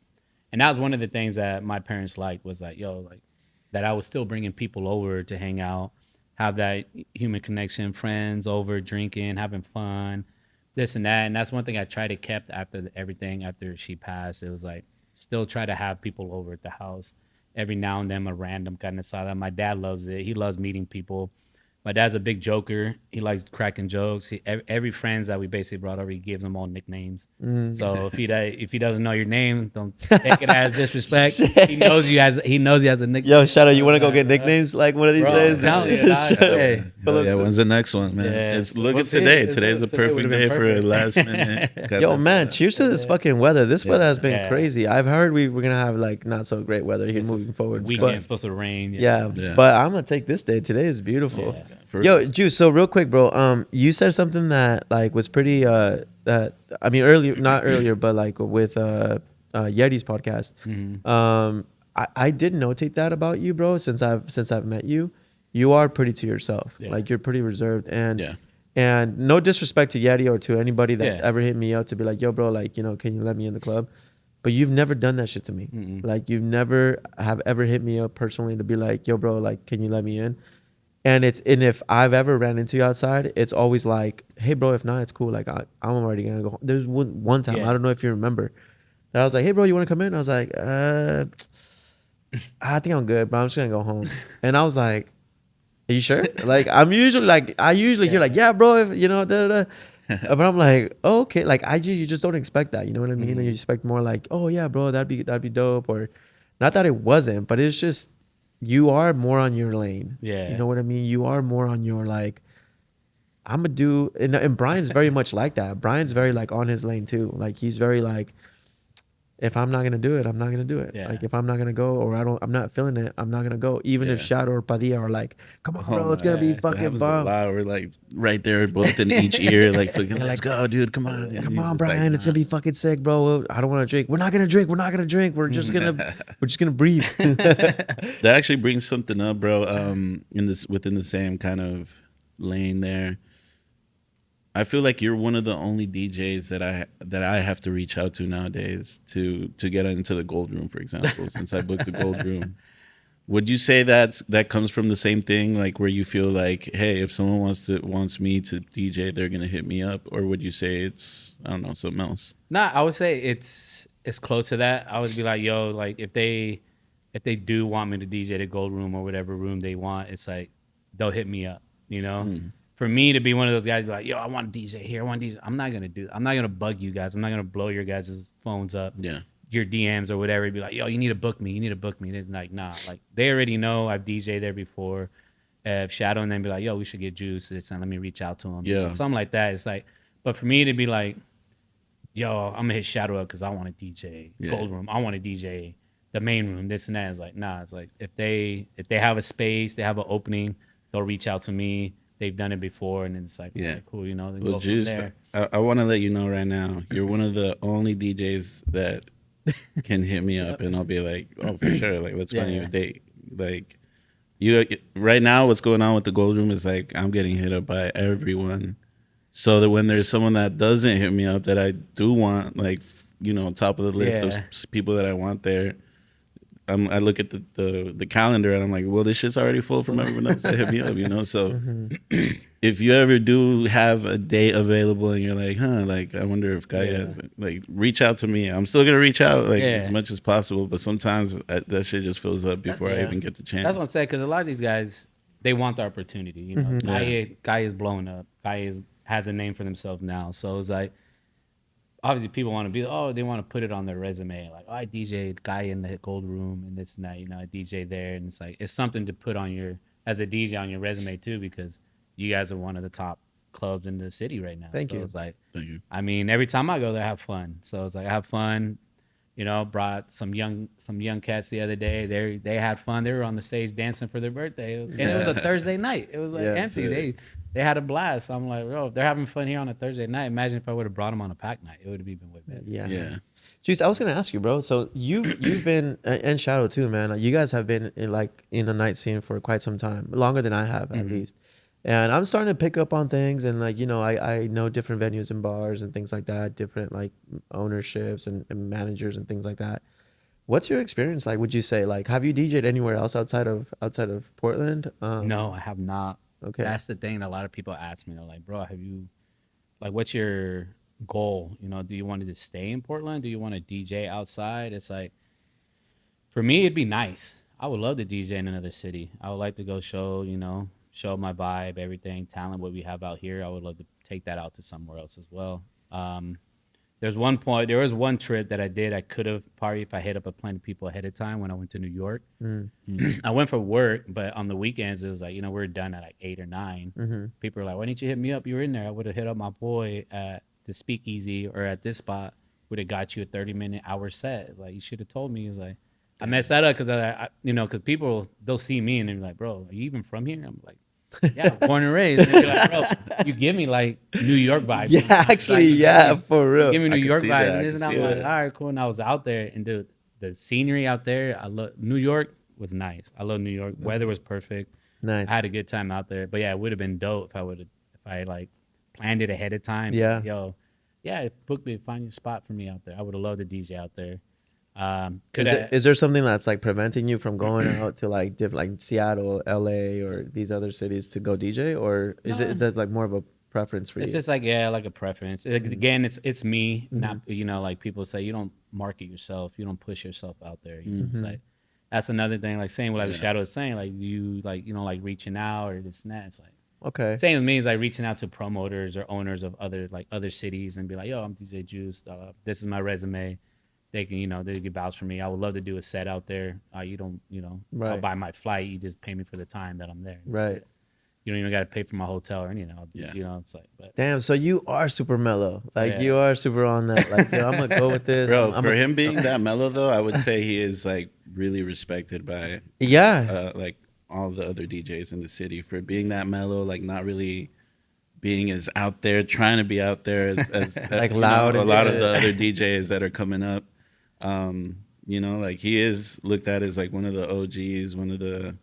and that was one of the things that my parents liked was like, yo, like that I was still bringing people over to hang out, have that human connection, friends over drinking, having fun, this and that. And that's one thing I tried to kept after everything after she passed. It was like still try to have people over at the house every now and then, a random carne asada. My dad loves it. He loves meeting people. My dad's a big joker. He likes cracking jokes. Every friends that we basically brought over, he gives them all nicknames. So if he doesn't know your name, don't take it as disrespect. He knows he has a nickname. Yo, Shadow, you want to go get nicknames like one of these Bro, days? I'm telling you, dog. Hey. Hell yeah, when's the next one, man? Yes. Look We'll at see. today. Today Today's a perfect would've been day for a perfect. last minute. Yo, man, cheers to this fucking weather. This weather has been Yeah. crazy. I've heard we're gonna have like not so great weather here moving forward. Weekend's supposed to rain. Yeah, Yeah. but I'm gonna take this day. Today is beautiful. Yeah. Yo, Juice. So real quick, bro. You said something that like was pretty. That I mean, earlier, not earlier, but like with Yeti's podcast. I did notate that about you, bro. Since I've met you, you are pretty to yourself. Yeah. Like you're pretty reserved and. Yeah. And no disrespect to Yeti or to anybody that's Yeah. ever hit me up to be like, yo, bro, like, can you let me in the club? But you've never done that shit to me. Like, you've never have ever hit me up personally to be like, yo, bro, like, can you let me in? And if I've ever ran into you outside, it's always like, hey, bro, if not, it's cool. Like, I'm already gonna go home. There's one time, Yeah. I don't know if you remember, that I was like, hey, bro, you want to come in? I was like, I think I'm good, but I'm just gonna go home. And I was like, are you sure? Like, I usually hear like, yeah, bro, if, da, da, da. But I'm like, oh, okay. Like, you just don't expect that. You know what I mean? Like, you expect more like, oh yeah, bro, that'd be dope. Or not that it wasn't, but it's just, you are more on your lane. Yeah. You know what I mean? You are more on your like, I'm gonna do, and Brian's very much like that. Brian's very like on his lane too. Like, he's very like, if I'm not gonna do it, I'm not gonna do it. Yeah. Like, if I'm not gonna go, or I'm not feeling it, I'm not gonna go. Even if Yeah. Shadow or Padilla are like, come on, bro, Oh, it's gonna be yeah. That fucking happens a bomb. lot. We're like right there, both in each ear, like fucking, let's go, dude, come on. And Come he's on, just Brian, like, it's gonna be fucking sick, bro. I don't want to drink. We're not gonna drink. We're just gonna breathe. That actually brings something up, bro. Within the same kind of lane there. I feel like you're one of the only DJs that I have to reach out to nowadays to get into the Gold Room, for example. Since I booked the Gold Room, would you say that comes from the same thing, like where you feel like, hey, if someone wants me to DJ, they're gonna hit me up, or would you say it's, I don't know, something else? Nah, I would say it's close to that. I would be like, yo, like if they do want me to DJ the Gold Room or whatever room they want, it's like they'll hit me up. For me to be one of those guys, be like, yo, I want to DJ here, I want to DJ. I'm not gonna bug you guys. I'm not gonna blow your guys' phones up, Yeah. your DMs or whatever. Be like, yo, you need to book me. And it's like, nah, like they already know I've DJed there before. Shadow and then be like, yo, we should get Juice. It's let me reach out to him. Yeah. Something like that. It's like, but for me to be like, yo, I'm gonna hit Shadow up because I want to DJ Gold Room. I want to DJ the main room. This and that. It's like, nah. It's like if they have a space, they have an opening, they'll reach out to me. they've done it before, and it's like, Yeah. okay, cool, you know, then Well, go from Juice, there. I want to let you know right now, you're one of the only DJs that can hit me up, and I'll be like, oh, for sure, like let's find you Yeah. a date. Like you right now, what's going on with the Gold Room is like I'm getting hit up by everyone. So that when there's someone that doesn't hit me up that I do want, like top of the list of Yeah. people that I want there, I look at the calendar and I'm like, well, this shit's already full from everyone else that hit me up, So if you ever do have a date available and you're like, like I wonder if guy has, like, reach out to me. I'm still gonna reach out like as Yeah. much as possible, but sometimes that shit just fills up before I Yeah. even get the chance. That's what I'm saying, because a lot of these guys, they want the opportunity. You know, guy is blowing up. Has a name for themselves now. So it's like, obviously people want to be, oh, they want to put it on their resume, like, oh, I DJ guy in the Gold Room and this and that. You know, I DJ there, and it's like it's something to put on your as a DJ on your resume too, because you guys are one of the top clubs in the city right now. Thank so you. It's like, Thank you. I mean, every time I go there, I have fun. So it's like I have fun. You know, brought some young cats the other day. They had fun. They were on the stage dancing for their birthday, and it was a Thursday night. It was like Yeah, empty. sick. They had a blast. So I'm like, bro, if they're having fun here on a Thursday night, imagine if I would have brought them on a pack night. It would have even way better. Yeah. Yeah. Juice, I was gonna ask you, bro. So you've been and Shadow too, man. Like, you guys have been in the night scene for quite some time, longer than I have at least. And I'm starting to pick up on things, and I know different venues and bars and things like that, different like ownerships and managers and things like that. What's your experience like? Would you say, like, have you DJed anywhere else outside of Portland? No, I have not. Okay. That's the thing that a lot of people ask me. They're like, bro, have you, like, what's your goal? You know, do you want to just stay in Portland? Do you want to DJ outside? It's like, for me, it'd be nice. I would love to DJ in another city. I would like to go show my vibe, everything, talent, what we have out here. I would love to take that out to somewhere else as well. There was one trip that I did. I could have probably, if I hit up a plan of people ahead of time, when I went to New York. I went for work, but on the weekends it was like, we're done at like 8 or 9. People are like, why didn't you hit me up? You were in there. I would have hit up my boy at the Speakeasy or at this spot. Would have got you a 30-minute hour set. Like, you should have told me. He's like, I messed that up because because people, they'll see me and they're like, bro, are you even from here? I'm like, yeah, born and raised. And they're like, bro, you give me like New York vibes. Yeah, sometimes. actually, Like, yeah, you for real. give me New I can York see vibes. that. And I this can and I'm see like, that. all right, cool. And I was out there, and the scenery out there, I love New York was nice. I love New York. Weather was perfect. Nice. I had a good time out there. But yeah, it would have been dope if I like planned it ahead of time. Yeah. Like, yo, yeah, book me, find your spot for me out there. I would have loved to DJ out there. Is there something that's like preventing you from going out to like Seattle, LA, or these other cities to go DJ, or is that like more of a preference for It's you? just like, yeah, like a preference. Again, it's me. Not like people say, you don't market yourself, you don't push yourself out there. It's like, that's another thing. Like, saying what, like Shadow is saying, like, you like, like reaching out or this and that. It's like, Okay. same with me is like reaching out to promoters or owners of other cities and be like, yo, I'm DJ Juice. This is my resume. They can they can vouch for me. I would love to do a set out there. You don't I'll Right. buy my flight. You just pay me for the time that I'm there. Right. You don't even got to pay for my hotel or anything. Yeah. It's like, but Damn. So you are super mellow. Like, Yeah. you are super on that. Like, yo, I'm gonna go with this. Bro, I'm for a- him being that mellow though, I would say he is like really respected by Yeah. like all the other DJs in the city for being that mellow, like not really being as out there, trying to be out there as Like loud a and lot of shit. the other DJs that are coming up. Like he is looked at as like one of the OGs, one of the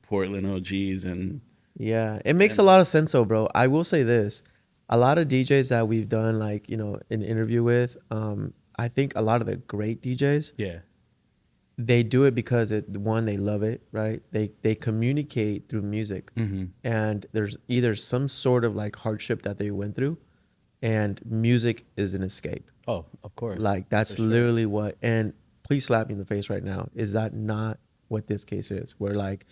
Portland OGs, and Yeah, it makes a lot of sense though, bro. I will say this. A lot of DJs that we've done like, an interview with, I think a lot of the great DJs, yeah. they do it because they love it, right? They communicate through music. And there's either some sort of like hardship that they went through, and music is an escape. Oh, of course. Like, that's literally what, and please slap me in the face right now. Is that not what this case is? Where like,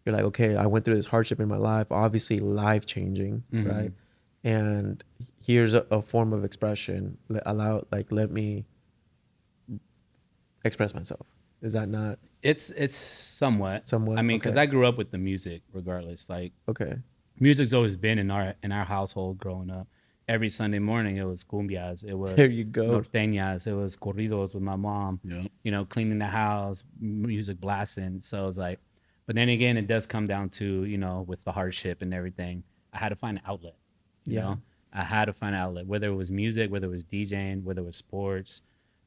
you're like, okay, I went through this hardship in my life, obviously life changing, right? And here's a form of expression. Let me express myself. Is that not It's somewhat. Somewhat, I mean, because okay. I grew up with the music regardless. Like, okay? music's always been in our household growing up. Every Sunday morning it was cumbias, it was There you go. norteñas, it was corridos with my mom. Yeah. Cleaning the house, music blasting. So it's like, but then again, it does come down to with the hardship and everything. I had to find an outlet. You Yeah. know, I had to find an outlet, whether it was music, whether it was DJing, whether it was sports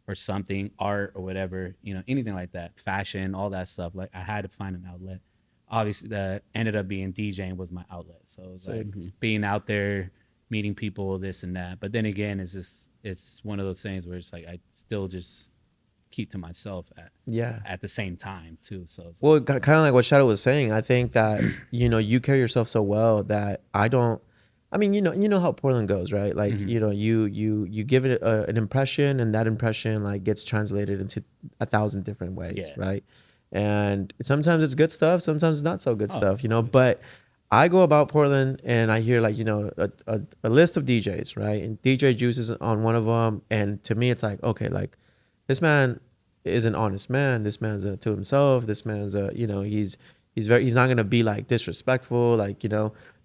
or something, art or whatever, you know, anything like that, fashion, all that stuff. Like I had to find an outlet. Obviously, that ended up being DJing was my outlet. So it was like Sick. being out there, meeting people, this and that. But then again, it's one of those things where it's like I still just keep to myself Yeah. at the same time too. So it's Well, kind of like what Shadow was saying. I think that you carry yourself so well that I don't. I mean, you know how Portland goes, right? Like, Mhm. you give it an impression, and that impression like gets translated into 1,000 different ways, Yeah. right? And sometimes it's good stuff, sometimes it's not so good Oh, stuff, you know. But I go about Portland and I hear like a list of DJs, right? And DJ Juice is on one of them, and to me, it's like, okay, like this man is an honest man. This man's to himself. This man's he's not gonna be like disrespectful. Like,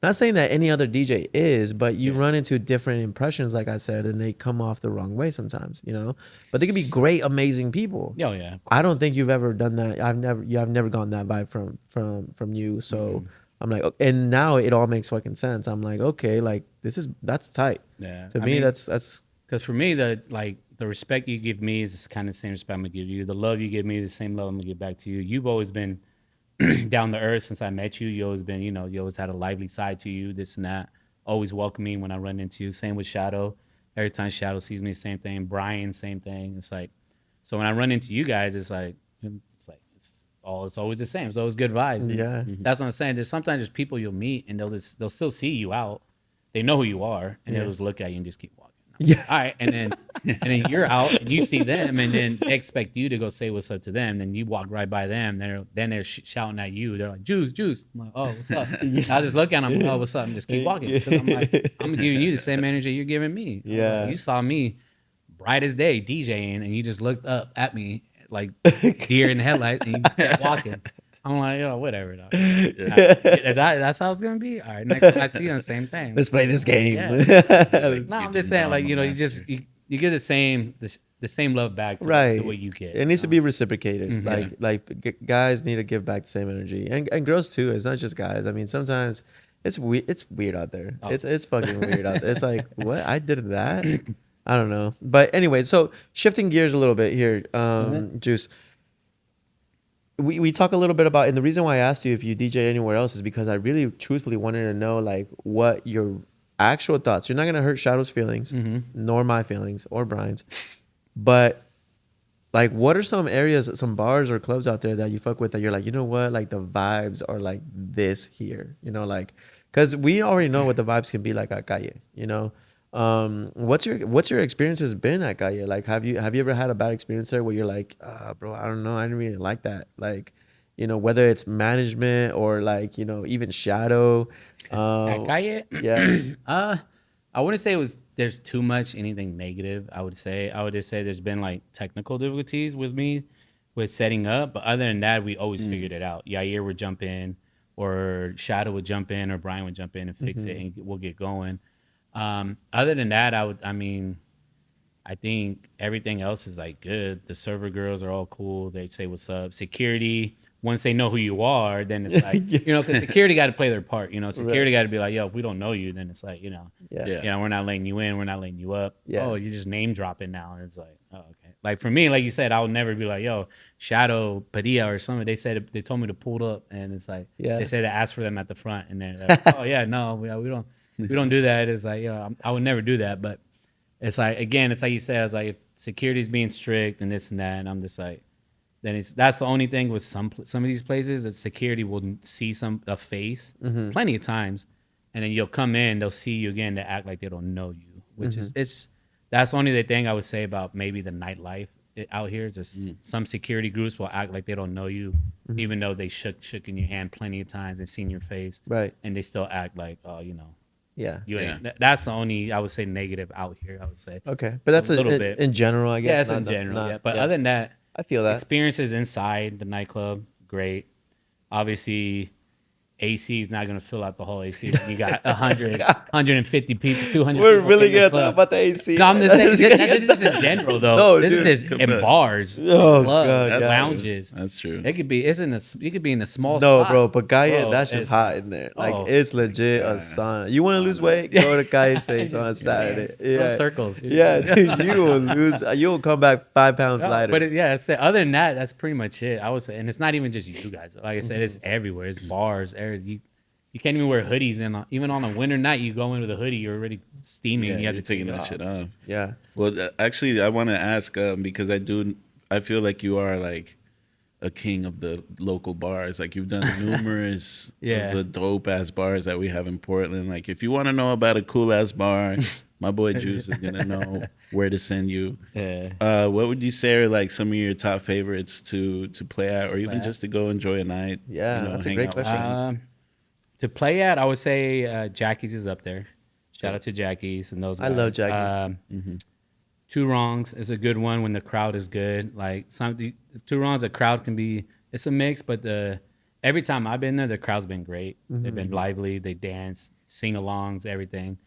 not saying that any other DJ is, but you Yeah. run into different impressions, like I said, and they come off the wrong way sometimes. But they can be great, amazing people. oh yeah. I don't think you've ever done that. I've never gotten that vibe from you. So I'm like, and now it all makes fucking sense. I'm like, okay, like that's tight. Yeah. To I me, mean, that's because for me, the respect you give me is kind of the same respect I'm gonna give you. The love you give me is the same love I'm gonna give back to you. You've always been down to earth since I met you. You always been, you always had a lively side to you, this and that. Always welcoming when I run into you. Same with Shadow. Every time Shadow sees me, same thing. Brian, same thing. It's like, so when I run into you guys, it's always the same. It's always good vibes. And yeah, that's what I'm saying. There's people you'll meet and they'll still see you out. They know who you are and Yeah. they'll just look at you and just keep walking. Yeah. All right, and then you're out and you see them and then they expect you to go say what's up to them. Then you walk right by them. They're shouting at you. They're like, "Juice, juice." I'm like, "Oh, what's up?" I just look at them. "Oh, what's up?" And just keep walking because I'm like, I'm giving you the same energy you're giving me. I was Yeah. like, you saw me bright as day DJing and you just looked up at me like deer in the headlights and you just kept walking. I'm like, yo, whatever. Dog. That's how it's gonna be. All right, next time I see you, the same thing. Let's play this game. Yeah. Like, No, I'm you just saying, like, normal you just master. you get the same love back to Right. what you get. It needs to you be know? reciprocated. Mhm. Guys need to give back the same energy, and girls too. It's not just guys. I mean, sometimes it's weird. It's weird out there. Oh. It's fucking weird out there. It's like, what, I did that. I don't know. But anyway, so shifting gears a little bit here, Juice. We talk a little bit about, and the reason why I asked you if you DJ anywhere else is because I really truthfully wanted to know like what your actual thoughts. You're not gonna hurt Shadow's feelings, nor my feelings, or Brian's, but like, what are some areas, some bars or clubs out there that you fuck with that you're like, you know what, like the vibes are like this here, like, because we already know what the vibes can be like at Calle. What's your experiences been at Calle? Like, have you ever had a bad experience there where you're like, bro, I don't know, I didn't really like that, like, whether it's management or like, even Shadow. At Calle, Yeah. I wouldn't say there's too much anything negative. I would just say there's been like technical difficulties with me with setting up, but other than that, we always figured it out. Yair would jump in, or Shadow would jump in, or Brian would jump in and fix it, and we'll get going. Other than that, I think everything else is like good. The server girls are all cool. They say what's up. Security, once they know who you are, then it's like, because security got to play their part. Security got to be like, yo, if we don't know you, then it's like, Yeah. we're not letting you in. We're not letting you up. Yeah. Oh, you're just name dropping now. And it's like, oh, okay. Like for me, like you said, I would never be like, yo, Shadow Padilla or something. They told me to pull up, and it's like, Yeah. they said to ask for them at the front, and they're like, oh yeah, no, we don't do that. It's like, I would never do that. But it's like, again, it's like you said, it's like if security's being strict and this and that, and I'm just like, then that's the only thing with some of these places that security will see a face plenty of times, and then you'll come in, they'll see you again, to act like they don't know you, which is that's only the thing I would say about maybe the nightlife out here. It's just some security groups will act like they don't know you, even though they shook in your hand plenty of times and seen your face, Right. and they still act like, oh, Yeah. you ain't. That's the only, I would say, negative out here. I would say. Okay, but that's A little bit. in general, I guess. Yeah, it's in general. Yeah, but yeah. other than that, I feel that. experiences inside the nightclub, great. Obviously, AC is not gonna fill out the whole AC. When you got 100, 150 people, 200. We're people really in the gonna club. talk about the AC. No, I'm just saying. This is just in general, though. No, this dude. is just in bars, Oh, clubs, God, That's yeah. lounges. True. That's true. It could be. It's in a. It could be in a small No, spot. bro, but Gaia, Bro, that's just it's hot like- in there. Like oh, it's legit a God. sauna. You want to lose Sauna. weight? Go to Gaia Saints on a Just Saturday. dance, run circles. Yeah, dude, you will lose. You will come back 5 pounds No, lighter. but other than that, that's pretty much it. I would say, and it's not even just you guys. Like I said, it's everywhere. It's bars. You can't even wear hoodies, and even on a winter night, you go in with a hoodie, you're already steaming. Yeah, you have you're to take taking it that off. shit off. Yeah. Well, actually, I want to ask because I feel like you are like a king of the local bars. Like you've done numerous Yeah. of the dope ass bars that we have in Portland. Like if you want to know about a cool ass bar, my boy Juice is gonna know where to send you. Yeah. What would you say are like some of your top favorites to play at, or even at? just to go enjoy a night? Yeah, that's a hang great out with question. friends? To play at, I would say Jackie's is up there. Shout out to Jackie's and those guys. I love Jackie's. Two Wrongs is a good one when the crowd is good. Like Two Wrongs, the crowd can be, it's a mix, but every time I've been there, the crowd's been great. They've been lively. They dance, sing alongs, everything.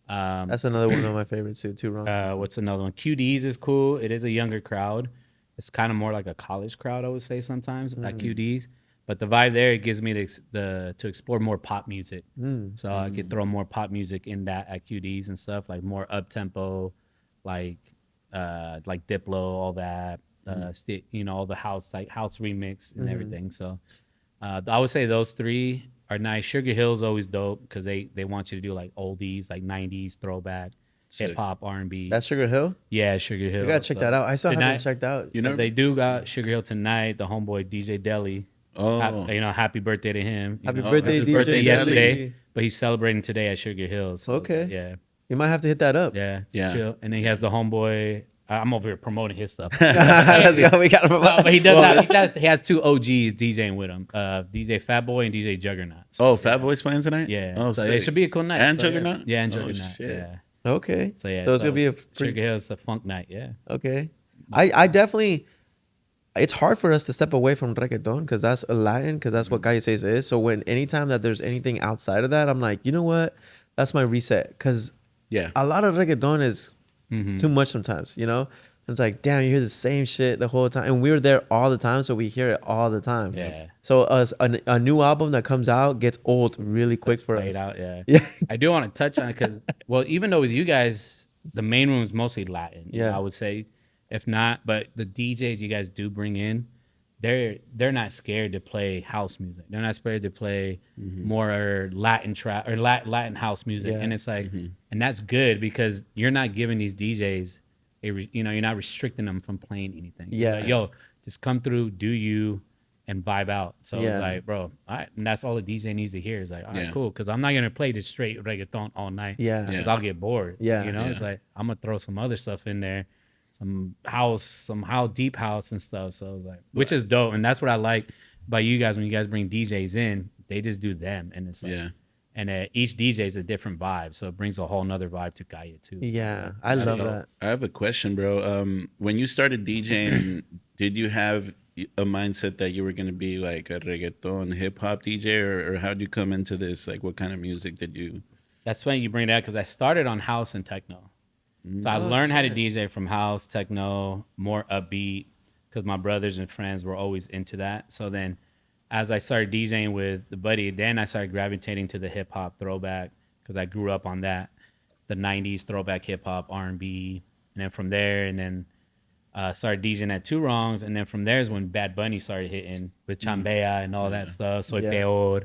That's another one of my favorites too. Too wrong. What's another one? QD's is cool. It is a younger crowd. It's kind of more like a college crowd, I would say sometimes at QD's. But the vibe there, it gives me the to explore more pop music. So I could throw more pop music in that at QD's and stuff, like more up tempo, like Diplo, all that, all the house remix and everything. So I would say those three are nice. Sugar Hill's always dope because they want you to do like oldies, like 90s throwback, Sick. hip hop, R&B. That's Sugar Hill. Yeah, Sugar Hill. You gotta check that out. I still tonight- haven't checked out. You So know, they do got Sugar Hill tonight. The homeboy DJ Deli. oh, Happy birthday to him. Happy know, birthday, happy DJ. Birthday Deli. yesterday, but he's celebrating today at Sugar Hill. So it's Okay. like, yeah, You might have to hit that up. yeah, it's Yeah. chill. And then he has the homeboy. I'm over here promoting his stuff. Let's go. We gotta No, promote. but he does. He has two OGs DJing with him, DJ Fatboy and DJ Juggernaut. So, oh, Fat Boy's playing tonight. yeah, Oh, so sick. it should be a cool night. And So, Juggernaut? yeah, and Oh, Juggernaut. shit. Yeah. Okay. So yeah, So it's gonna be a Sugar pretty. Hill's a funk night. Yeah. Okay. I definitely. It's hard for us to step away from reggaeton because that's a Latin, because that's what Calle says is. So when anytime that there's anything outside of that, I'm like, you know what? That's my reset. Because Yeah. a lot of reggaeton is too much sometimes, you know? And it's like, damn, you hear the same shit the whole time. And we're there all the time, so we hear it all the time. Yeah. So a new album that comes out gets old really quick for Played us. out. Yeah. Yeah. I do want to touch on it because, well, even though with you guys, the main room is mostly Latin. Yeah. I would say, if not, but the DJs you guys do bring in, they're not scared to play house music. They're not scared to play more Latin trap or Latin house music, Yeah. and it's like, and that's good because you're not giving these DJs, you're not restricting them from playing anything. You're Yeah. like, yo, just come through, do you, and vibe out. So Yeah. it's like, bro, all right, and that's all the DJ needs to hear is like, all right, Yeah. cool, because I'm not gonna play just straight reggaeton all night. Yeah. Because Yeah. I'll get bored. Yeah. It's Yeah. like I'm gonna throw some other stuff in there, some deep house and stuff. So it's like, which is dope, and that's what I like about you guys when you guys bring DJs in. They just do them, and it's like, Yeah. and each DJ is a different vibe, so it brings a whole nother vibe to Gaia too. So it's Yeah. like, I love dope. that. I have a question, bro. When you started DJing, did you have a mindset that you were going to be like a reggaeton hip hop DJ, or how did you come into this? Like, what kind of music did you? That's funny you bring that because I started on house and techno. So I learned how to DJ from house, techno, more upbeat, because my brothers and friends were always into that. So then as I started DJing with the buddy, then I started gravitating to the hip hop throwback because I grew up on that, the 90s throwback hip hop, R&B. And then from there, and then started DJing at Two Wrongs. And then from there is when Bad Bunny started hitting with Chambea and all that stuff, Soy Yeah. Peor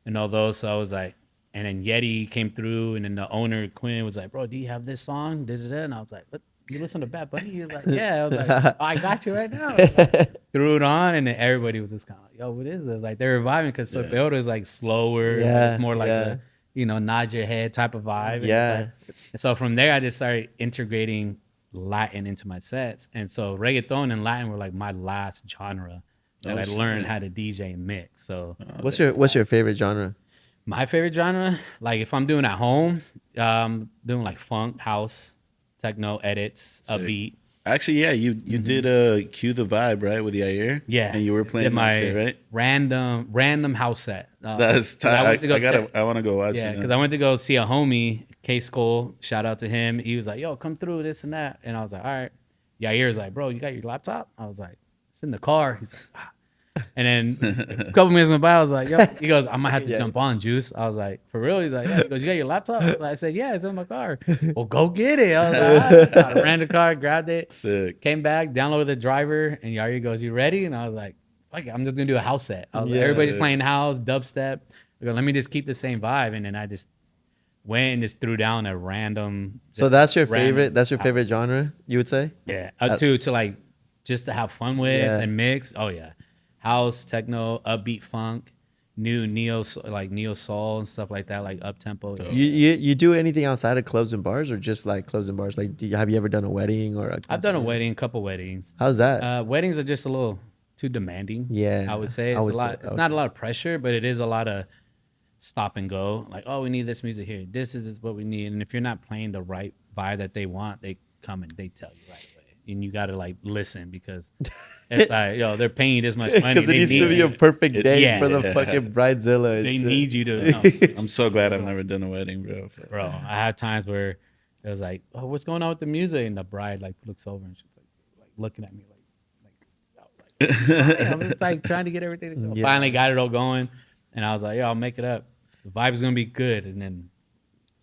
and all those. So I was like, and then Yeti came through, and then the owner, Quinn, was like, bro, do you have this song? And I was like, what? You listen to Bad Bunny? He was like, yeah. I was like, oh, I got you right now. Threw it on, and then everybody was just kind of like, yo, what is this? Like, they're reviving because Soy Peor is like slower. Yeah, It's more like yeah. a, nod your head type of vibe. And it's Yeah. like- and so from there, I just started integrating Latin into my sets. And so reggaeton and Latin were like my last genre that Oh, I learned shit. how to DJ and mix. So What's your favorite genre? my favorite genre, like if I'm doing at home, doing like funk, house, techno edits, Sick. upbeat. Actually, yeah, you did Cue the Vibe, right, with Yair? Yeah, And you were did playing that shit, right? random house set. That's 'Cause I tight. went to go check. I want to go watch Yeah, it because now. I went to go see a homie, K Cole. Shout out to him. He was like, "Yo, come through this and that," and I was like, "All right." Yair's like, "Bro, you got your laptop?" I was like, "It's in the car." He's like, "Ah." And then a couple minutes went by. I was like, "Yo," he goes, "I might have to Yeah. jump on, Juice." I was like, "For real?" He's like, "Yeah." He goes, "You got your laptop?" I said, "Yeah, it's in my car." Well, go get it. I was like, "All right." So I ran the car, grabbed it, Sick. came back, downloaded the driver, and Yair goes, "You ready?" And I was like, "Fuck it, I'm just gonna do a house set." I was like, Yeah. everybody's playing house, dubstep. I go, let me just keep the same vibe, and then I just went and just threw down a random. So just that's your random favorite. That's your house. favorite genre, you would say? Yeah, Uh, to like just to have fun with Yeah. and mix. Oh yeah, house, techno, upbeat funk, new neo soul and stuff like that, like up tempo. Dope. You do anything outside of clubs and bars, or just like clubs and bars? Like, have you ever done a wedding or a I've done a quinceañera? wedding, couple weddings. How's that? Weddings are just a little too demanding. Yeah, I would say I it's a would say, lot. It's not a okay. lot of pressure, but it is a lot of stop and go. Like, oh, we need this music here. This is what we need. And if you're not playing the right vibe that they want, they come and they tell you right away. And you gotta like listen because it's like, yo, they're paying you this much money. Because it They needs to need be you. a perfect day Yeah. for the Yeah. fucking bridezilla. and They shit. need you to know. I'm so glad I've never done a wedding, bro. Bro, I had times where it was like, oh, what's going on with the music? And the bride like looks over and she's like looking at me like I'm just like trying to get everything to go. Yeah. Finally got it all going, and I was like, yo, I'll make it up. The vibe's gonna be good, and then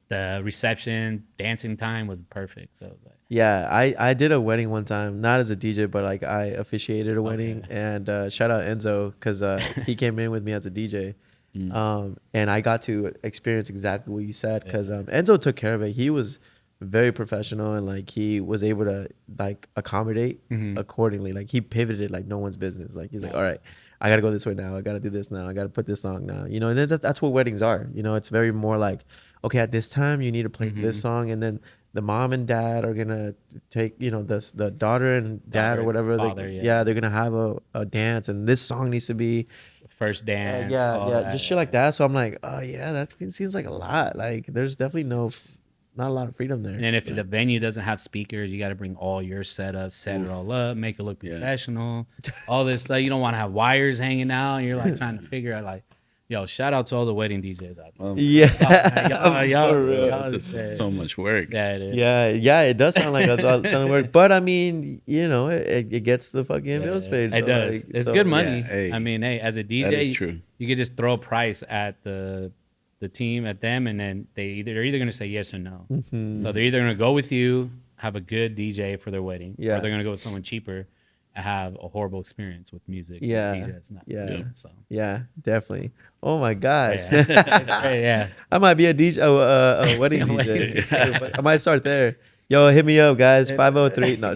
the reception, dancing time was perfect. So like, Yeah, I did a wedding one time, not as a DJ, but like I officiated a wedding, Okay. and shout out Enzo because he came in with me as a DJ, and I got to experience exactly what you said because Enzo took care of it. He was very professional and like he was able to like accommodate accordingly. Like he pivoted like no one's business. Like he's like, all right, I gotta go this way now. I gotta do this now. I gotta put this song now. You know, and then that's what weddings are. You know, it's very more like, okay, at this time you need to play this song, and then the mom and dad are gonna take, you know, the daughter and dad Daughter or and whatever. father, yeah. yeah. They're gonna have a dance, and this song needs to be first dance, yeah, all yeah, that. just shit like that. So I'm like, oh yeah, that seems like a lot. Like there's definitely not a lot of freedom there. And then if the venue doesn't have speakers, you got to bring all your setup, set it all up, make it look Yeah. professional. All this stuff. You don't want to have wires hanging out. And you're like trying to figure out like, yo, shout out to all the wedding DJs out there. Yeah, Y'all, for real. y'all This said- is so much work. Yeah, it is. Yeah, it does sound like a ton of work, but I mean, you know, it gets the fucking bills paid. It so, does. like, It's so- good money. Yeah, hey, I mean, hey, as a DJ, that is true. you could just throw a price at the team, at them, and then they're either gonna say yes or no. Mm-hmm. So they're either gonna go with you, have a good DJ for their wedding, Yeah. or they're gonna go with someone cheaper and have a horrible experience with music. and Yeah, DJ that's not yeah. good. So Yeah, definitely. Oh my gosh. yeah, It's great, yeah. I might be a DJ, a wedding A wedding DJ. I might start there. Yo, hit me up, guys. 503. No,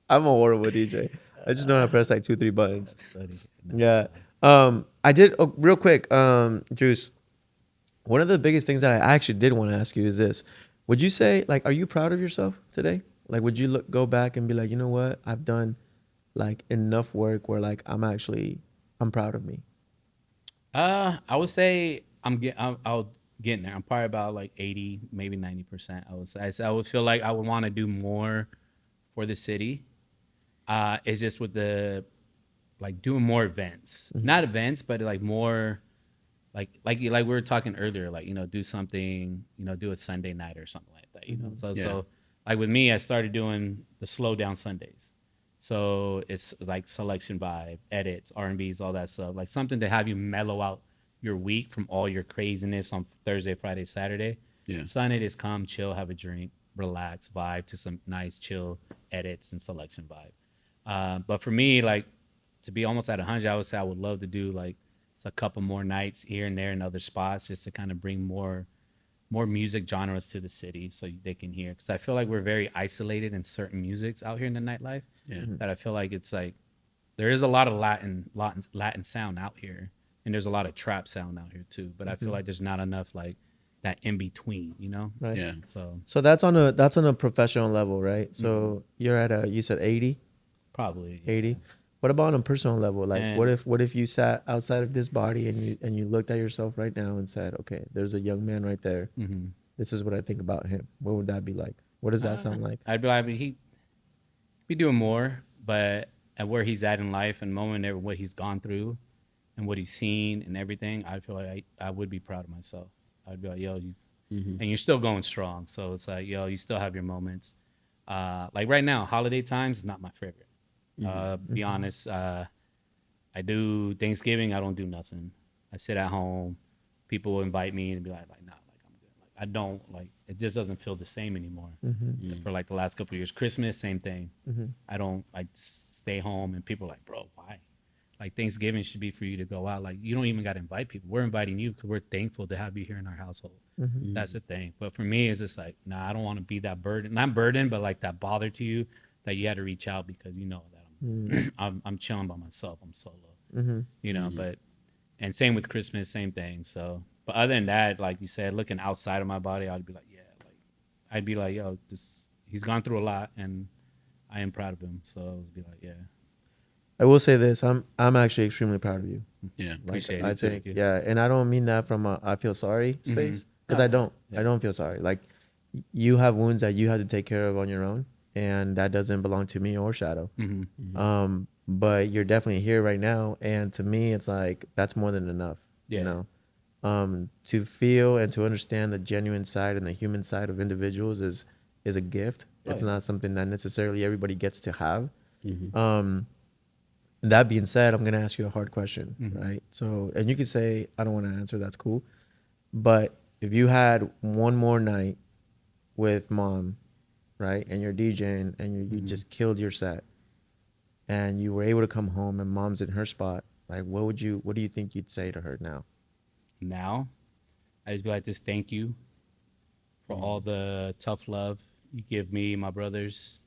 I'm a horrible DJ. I just know how to press like 2-3 buttons. Yeah. I did real quick. Juice. One of the biggest things that I actually did want to ask you is this: would you say, like, are you proud of yourself today? Like, would you go back and be like, you know what, I've done like enough work where like I'm proud of me. I would say I'll get there. I'm probably about like 80, maybe 90%. I would say. I would feel like I would want to do more for the city. It's just with the like doing more events, not events, but like more like we were talking earlier, like, you know, do something, you know, do a Sunday night or something like that, you know. So like with me, I started doing the slow down Sundays. So it's like selection vibe, edits, R&Bs, all that stuff. Like something to have you mellow out your week from all your craziness on Thursday, Friday, Saturday. Yeah. Sunday is come, chill, have a drink, relax, vibe to some nice chill edits and selection vibe. But for me, like to be almost at 100, I would say I would love to do like a couple more nights here and there in other spots just to kind of bring more music genres to the city so they can hear. Because I feel like we're very isolated in certain musics out here in the nightlife. Yeah. That I feel like it's like there is a lot of Latin sound out here, and there's a lot of trap sound out here too. But I feel like there's not enough like that in between, you know? Right. Yeah. So that's on a professional level, right? So you're at you said 80, Probably 80. What about on a personal level? Like, And- what if you sat outside of this body and you looked at yourself right now and said, okay, there's a young man right there. Mhm. This is what I think about him. What would that be like? What does that sound like? I'd be like, be doing more, but at where he's at in life and moment of what he's gone through and what he's seen and everything, I feel like I would be proud of myself. I'd be like, yo, you, and you're still going strong. So it's like, yo, you still have your moments. Like right now, holiday times is not my favorite. Be honest. I do Thanksgiving. I don't do nothing. I sit at home. People will invite me and be like, nah, like I'm good. Like I don't like. It just doesn't feel the same anymore. For like the last couple of years, Christmas, same thing. I don't like stay home, and people are like, bro, why? Like Thanksgiving should be for you to go out. Like you don't even got to invite people. We're inviting you because we're thankful to have you here in our household. That's the thing. But for me, it's just like, nah, I don't want to be that burden. Not burden, but like that bother to you that you had to reach out because you know that I'm chilling by myself. I'm solo. You know, but and same with Christmas, same thing. So, but other than that, like you said, looking outside of my body, I'd be like, yeah, like I'd be like, yo, this he's gone through a lot, and I am proud of him. So I'd be like, yeah, I will say this: I'm actually extremely proud of you. Yeah. Like, appreciate I it. think, Thank you. yeah, and I don't mean that from a I feel sorry space because Oh, I don't. yeah. I don't feel sorry. Like you have wounds that you had to take care of on your own, and that doesn't belong to me or Shadow. But you're definitely here right now, and to me, it's like that's more than enough. Yeah. You know, to feel and to understand the genuine side and the human side of individuals is a gift. It's yeah. not something that necessarily everybody gets to have. That being said, I'm gonna ask you a hard question, right? So, and you can say I don't want to answer. That's cool. But if you had one more night with mom, right, and you're DJing and you just killed your set, and you were able to come home and mom's in her spot, like what do you think you'd say to her now? Now, I just be like, just thank you for all the tough love you give me, my brothers,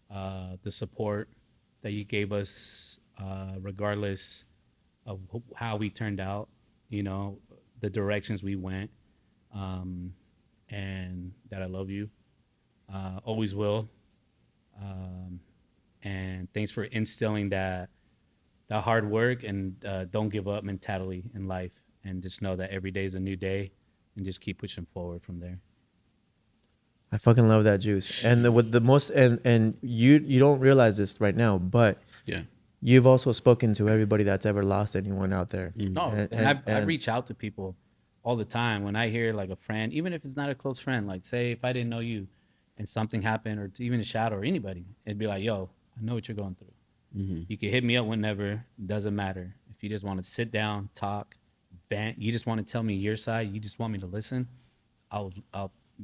the support that you gave us, regardless of how we turned out, you know, the directions we went, and that I love you, always will, and thanks for instilling that hard work and don't give up mentality in life, and just know that every day is a new day, and just keep pushing forward from there. I fucking love that juice. And with the most and you don't realize this right now, but Yeah. you've also spoken to everybody that's ever lost anyone out there. No, and I reach out to people all the time when I hear like a friend, even if it's not a close friend. Like, say if I didn't know you, and something happened, or to even a Shadow or anybody, it'd be like, "Yo, I know what you're going through. You can hit me up whenever. Doesn't matter. If you just want to sit down, talk, vent, you just want to tell me your side. You just want me to listen. I'll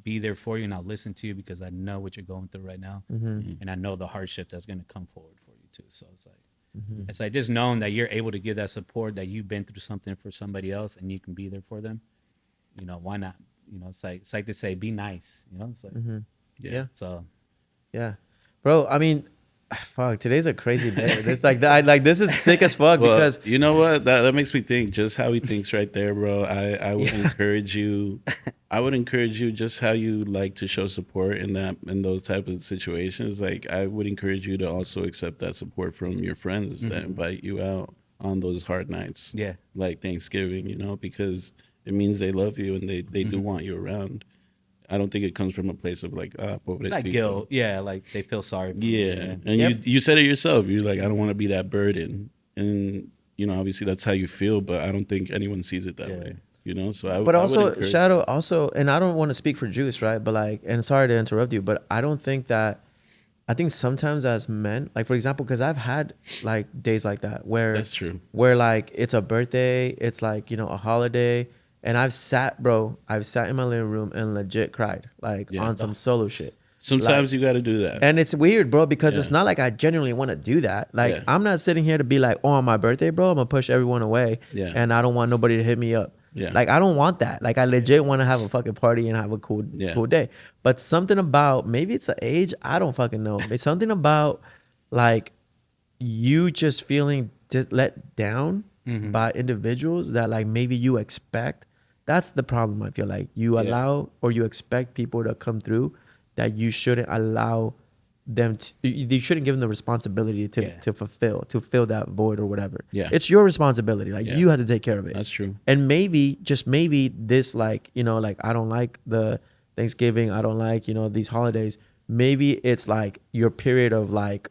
be there for you, and I'll listen to you because I know what you're going through right now, and I know the hardship that's going to come forward for you too. So it's like just knowing that you're able to give that support, that you've been through something for somebody else, and you can be there for them. You know, why not? You know, it's like to say, be nice. You know, it's like Yeah. so. Yeah. Bro, I mean, fuck, today's a crazy day. It's like like this is sick as fuck Well, because you know what? That makes me think just how he thinks right there, bro. I would encourage you. I would encourage you just how you like to show support in those type of situations. Like I would encourage you to also accept that support from your friends that invite you out on those hard nights. Yeah. Like Thanksgiving, you know, because it means they love you and they do want you around. I don't think it comes from a place of like pobrecito. Not guilt, yeah, like they feel sorry for me, Yeah, and Yep. you said it yourself. You're like, I don't want to be that burden, and you know, obviously that's how you feel. But I don't think anyone sees it that Yeah. way. You know, so but I would also encourage- Shadow also, and I don't want to speak for Juice, right? But like, and sorry to interrupt you, but I don't think that. I think sometimes as men, like for example, because I've had like days like that where That's true. where like it's a birthday, it's like a holiday, and I've sat in my living room and legit cried like Yeah. on some solo shit. Sometimes you got to do that. And it's weird, bro, because it's Yeah. not like I genuinely want to do that. Like Yeah. I'm not sitting here to be like, oh, on my birthday, bro, I'm gonna push everyone away, Yeah. and I don't want nobody to hit me up. Yeah. Like I don't want that. Like I legit want to have a fucking party and have a cool day. But something about maybe it's an age, I don't fucking know. It's something about like you just feeling let down by individuals that like maybe you expect. That's the problem. I feel like you allow or you expect people to come through that you shouldn't allow them to. You shouldn't give them the responsibility to fill that void or whatever. Yeah. It's your responsibility. Like Yeah. you have to take care of it. That's true. And maybe just maybe this like like I don't like the Thanksgiving, I don't like these holidays. Maybe it's like your period of like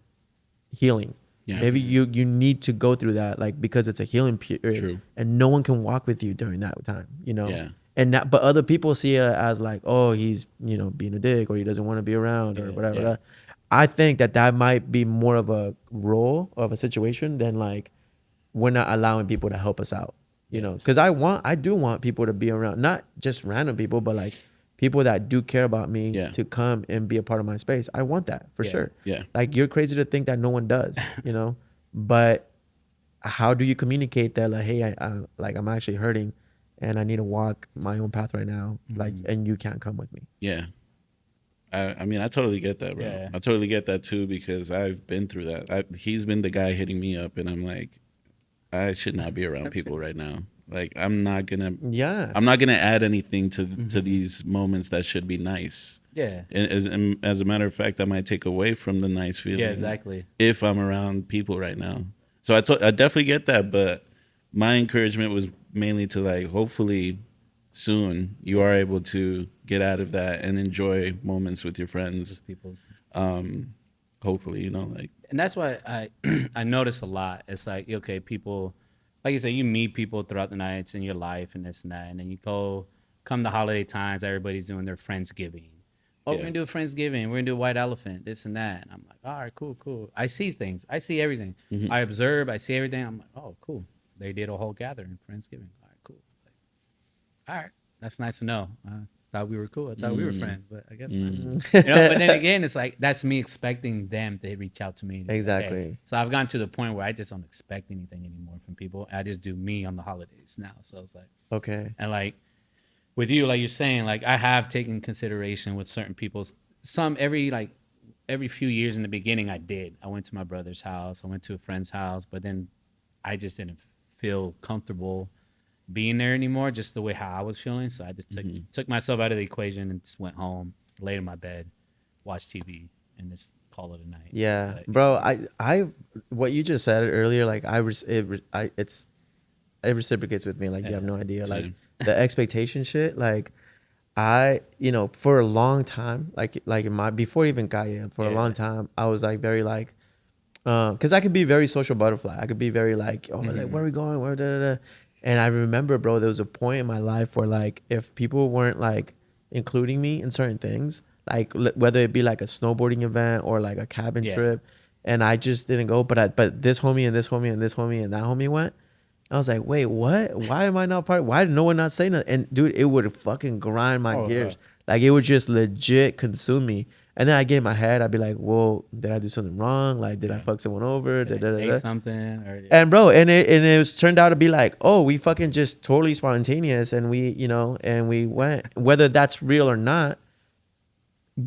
healing. Yeah. Maybe you need to go through that, like, because it's a healing period. True. And no one can walk with you during that time, you know. Yeah. And that, but other people see it as like, oh, he's, you know, being a dick, or he doesn't want to be around, or whatever. Yeah. I think that might be more of a role of a situation than like we're not allowing people to help us out, you know. Because I do want people to be around, not just random people, but like people that do care about me Yeah. to come and be a part of my space. I want that for sure. Yeah. Like, you're crazy to think that no one does, you know. But how do you communicate that, like, hey, I'm actually hurting and I need to walk my own path right now, like, and you can't come with me. Yeah. I mean, I totally get that, bro. Yeah. I totally get that too, because I've been through that. He's been the guy hitting me up, and I'm like, I should not be around people right now. Like, I'm not gonna add anything to these moments that should be nice. Yeah. And as a matter of fact, I might take away from the nice feeling. Yeah, exactly. If I'm around people right now. So I definitely get that, but my encouragement was mainly to, like, hopefully soon you are able to get out of that and enjoy moments with your friends. People. Hopefully, you know, like. And that's why I I notice a lot. It's like, okay, people, like you said, you meet people throughout the nights in your life and this and that, and then you come the holiday times, everybody's doing their Friendsgiving. Oh, Yeah. we're gonna do a Friendsgiving. We're gonna do a white elephant, this and that. And I'm like, all right, cool. I see things. I see everything. I observe. I see everything. I'm like, oh, cool. They did a whole gathering, Friendsgiving. All right, cool. Like, all right, that's nice to know. I thought we were cool. I thought we were friends, but I guess not. You know. But then again, it's like that's me expecting them to reach out to me. And be like, Exactly. hey. So I've gotten to the point where I just don't expect anything anymore from people. I just do me on the holidays now. So it's like, Okay. and like with you, like you're saying, like I have taken consideration with certain people. Some every few years in the beginning, I did. I went to my brother's house. I went to a friend's house, but then I just didn't feel comfortable being there anymore, just the way how I was feeling. So I just took myself out of the equation and just went home, laid in my bed, watched TV, and just call it a night. Yeah, Like, bro. I what you just said earlier, like it reciprocates with me. Like, you have no idea. Like, Same. the expectation shit. Like, you know, for a long time, like in my, before even got here, for a long time, I was like very like, because I could be very social butterfly. I could be very like, oh, like, where are we going? Where da, da, da. And I remember, bro, there was a point in my life where, like, if people weren't like including me in certain things, like whether it be like a snowboarding event or like a cabin trip, and I just didn't go, but this homie and this homie and this homie and that homie went. I was like, wait, what? Why am I not part? Why did no one not say nothing? And dude, it would fucking grind my gears. Like, it would just legit consume me. And then I get in my head, I'd be like, whoa, did I do something wrong? Like, did I fuck someone over? did I say something? Or, And bro, and it was turned out to be like, oh, we fucking just totally spontaneous, and we, you know, and we went, whether that's real or not.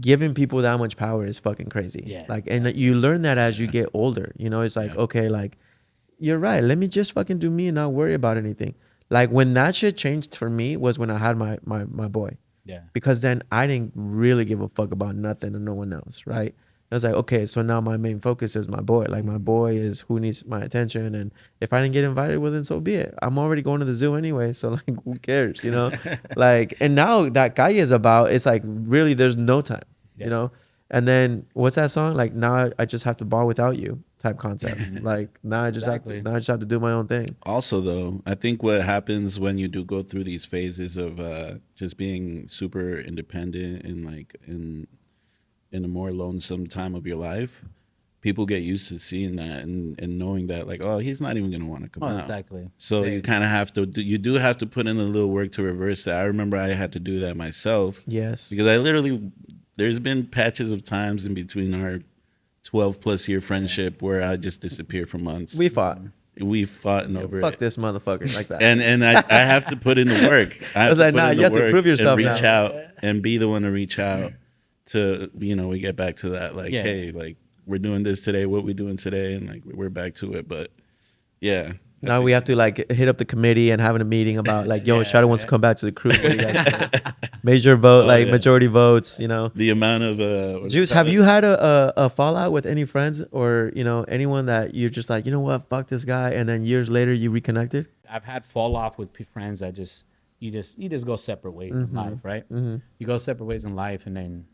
Giving people that much power is fucking crazy. Yeah. Like, and you learn that as you get older. You know, it's like, okay, like, you're right. Let me just fucking do me and not worry about anything. Like, when that shit changed for me was when I had my boy. yeah. Because then I didn't really give a fuck about nothing and no one else, right? I was like, okay, so now my main focus is my boy. Like, my boy is who needs my attention, and if I didn't get invited, well, then so be it. I'm already going to the zoo anyway, so like, who cares, you know? Like, and now that guy is about, it's like, really, there's no time, you know? And then what's that song? Like, now I just have to ball without you type concept. Like, now I just have to do my own thing. Also, though, I think what happens when you do go through these phases of just being super independent and like in a more lonesome time of your life, people get used to seeing that and knowing that, like, oh, he's not even going to want to come out. Exactly. So you kind of have to you do have to put in a little work to reverse that. I remember I had to do that myself. Yes. Because I literally, there's been patches of times in between our 12 plus year friendship where I just disappeared for months. We fought. Over Fuck it. this motherfucker, like that. And I have to put in the work. I was like, nah, you have to prove yourself and reach now. out and be the one to reach out to, you know, we get back to that, like, hey, like, we're doing this today, what we doing today, and like we're back to it. But yeah. Now we have to like hit up the committee and having a meeting about like, yo, Shadow wants to come back to the crew. What do you guys think? Major vote, majority votes, you know. The amount of Juice, have you had a fallout with any friends or, you know, anyone that you're just like, you know what, fuck this guy, and then years later you reconnected? I've had fall off with friends that you just go separate ways in life, right? You go separate ways in life, and then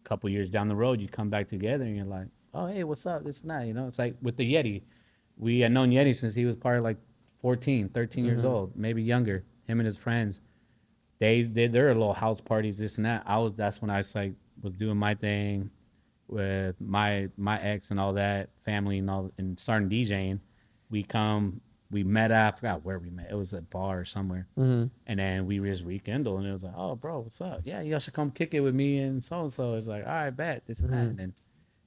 a couple years down the road you come back together and you're like, oh, hey, what's up? This and that, you know. It's like with the Yeti. We had known Yeti since he was probably like 14, 13 years old, maybe younger. Him and his friends. They did their little house parties, this and that. That's when I was like was doing my thing with my ex and all that, family and all, and starting DJing. We met at, I forgot where we met. It was a bar or somewhere. And then we just rekindled, and it was like, oh, bro, what's up? Yeah, y'all should come kick it with me and so. It's like, all right, bet, this and that. And then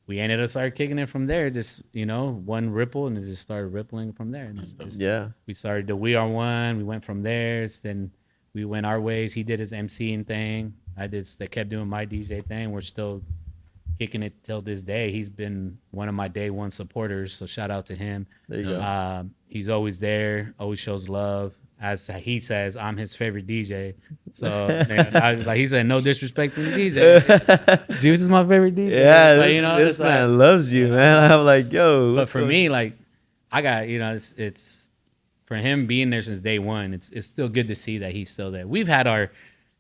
we ended up started kicking it from there. Just, you know, one ripple, and it just started rippling from there. And it's just, Yeah. we started the We Are One. We went from there. Then we went our ways. He did his MCing thing. I kept doing my DJ thing. We're still kicking it till this day. He's been one of my day one supporters, so shout out to him. There you go. He's always there, always shows love. As he says, I'm his favorite DJ. So man, like he said, no disrespect to the DJ. Juice is my favorite DJ. Yeah, But, this, you know, this it's man like, loves you, man. I'm like, yo. but what's for going- me, like I got, you know, it's for him being there since day one. It's still good to see that he's still there. We've had our,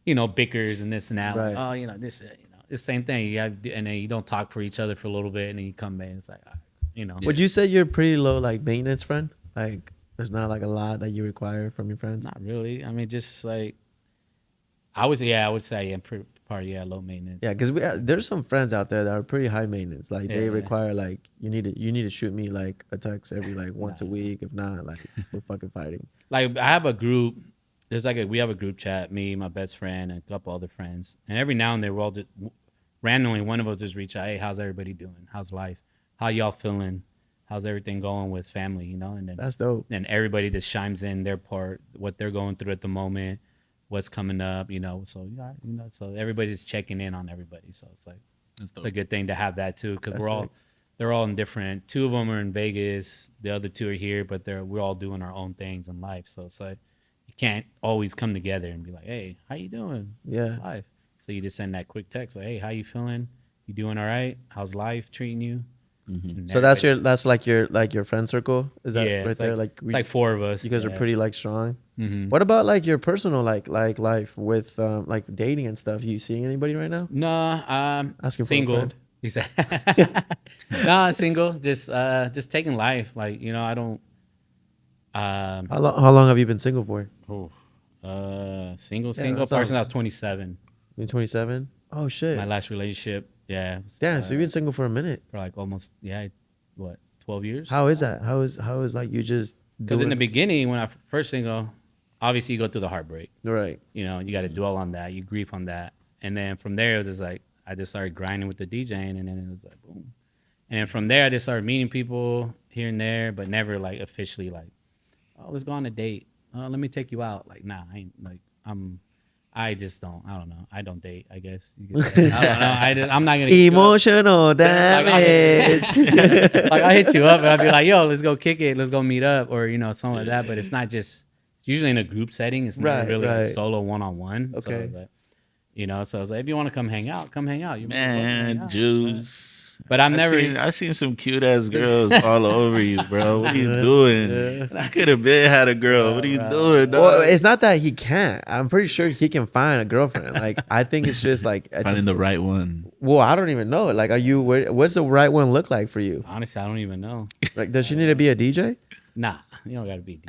you know, bickers and this and that. Right. Like, oh, you know, this, you know, it's the same thing. You have, and then you don't talk for each other for a little bit, and then you come back. It's like, you know, Would you say you're pretty low like maintenance friend? Like, there's not like a lot that you require from your friends. not really. I mean, just like I would say, yeah, probably low maintenance. Yeah, because there's some friends out there that are pretty high maintenance. Like they Yeah. require like you need to shoot me like a text every like once a week. If not, like we're fucking fighting. Like I have a group. We have a group chat. Me, my best friend, and a couple other friends. And every now and then, we're all just randomly one of us just reach out. Hey, how's everybody doing? How's life? How y'all feeling? How's everything going with family? You know, and then That's dope. and everybody just chimes in their part, what they're going through at the moment, what's coming up. You know, so yeah, you know, so everybody's checking in on everybody. So it's like That's it's a good thing to have that too, because That's sick. they're all in different. Two of them are in Vegas. The other two are here, but we're all doing our own things in life. So it's like you can't always come together and be like, hey, how you doing? Yeah. Life. So you just send that quick text like, hey, how you feeling? You doing all right? How's life treating you? And So that's everybody- your friend circle. Is that yeah, right it's there? Like, it's like four of us. you guys are yeah. pretty like strong. Mhm. What about like your personal like life with like dating and stuff? You seeing anybody right now? No, Asking for a single. friend. He said, "No, single. Just taking life. Like you know, I don't. How long have you been single for? Single. that Ever since sounds- I was 27. You're 27. Oh shit. My last relationship. Yeah. Damn. So you've been single for a minute. for like almost 12 years. How is that? How is like you just Because in the doing- beginning, when I first single, obviously you go through the heartbreak. right. You know, you got to dwell on that. You grieve on that, and then from there it was just like I just started grinding with the DJing, and then it was like boom. And then from there I just started meeting people here and there, but never like officially like, oh, let's go on a date. Oh, let me take you out. Like, nah, I ain't like I just don't. I don't know. I don't date. I guess. You could say. I don't know. I'm not gonna Emotional Like, damage. like I hit you up and I'd be like, yo, let's go kick it, let's go meet up, or you know, something like that. But it's not just it's usually in a group setting. It's not Right, really right. like solo one-on-one. Okay. So, but, you know, so I was like, if you want to come hang out, come hang out. You're welcome to hang Man, out. Juice. But I'm never. I seen some cute ass girls all over you, bro. What are you doing? Yeah. I could have been had a girl. What are you doing, dog? Well, it's not that he can't. I'm pretty sure he can find a girlfriend. Like I think it's just like Finding the right one. well, I don't even know. Like, what's the right one look like for you? Honestly, I don't even know. Like, does she need to be a DJ? Nah, you don't gotta be.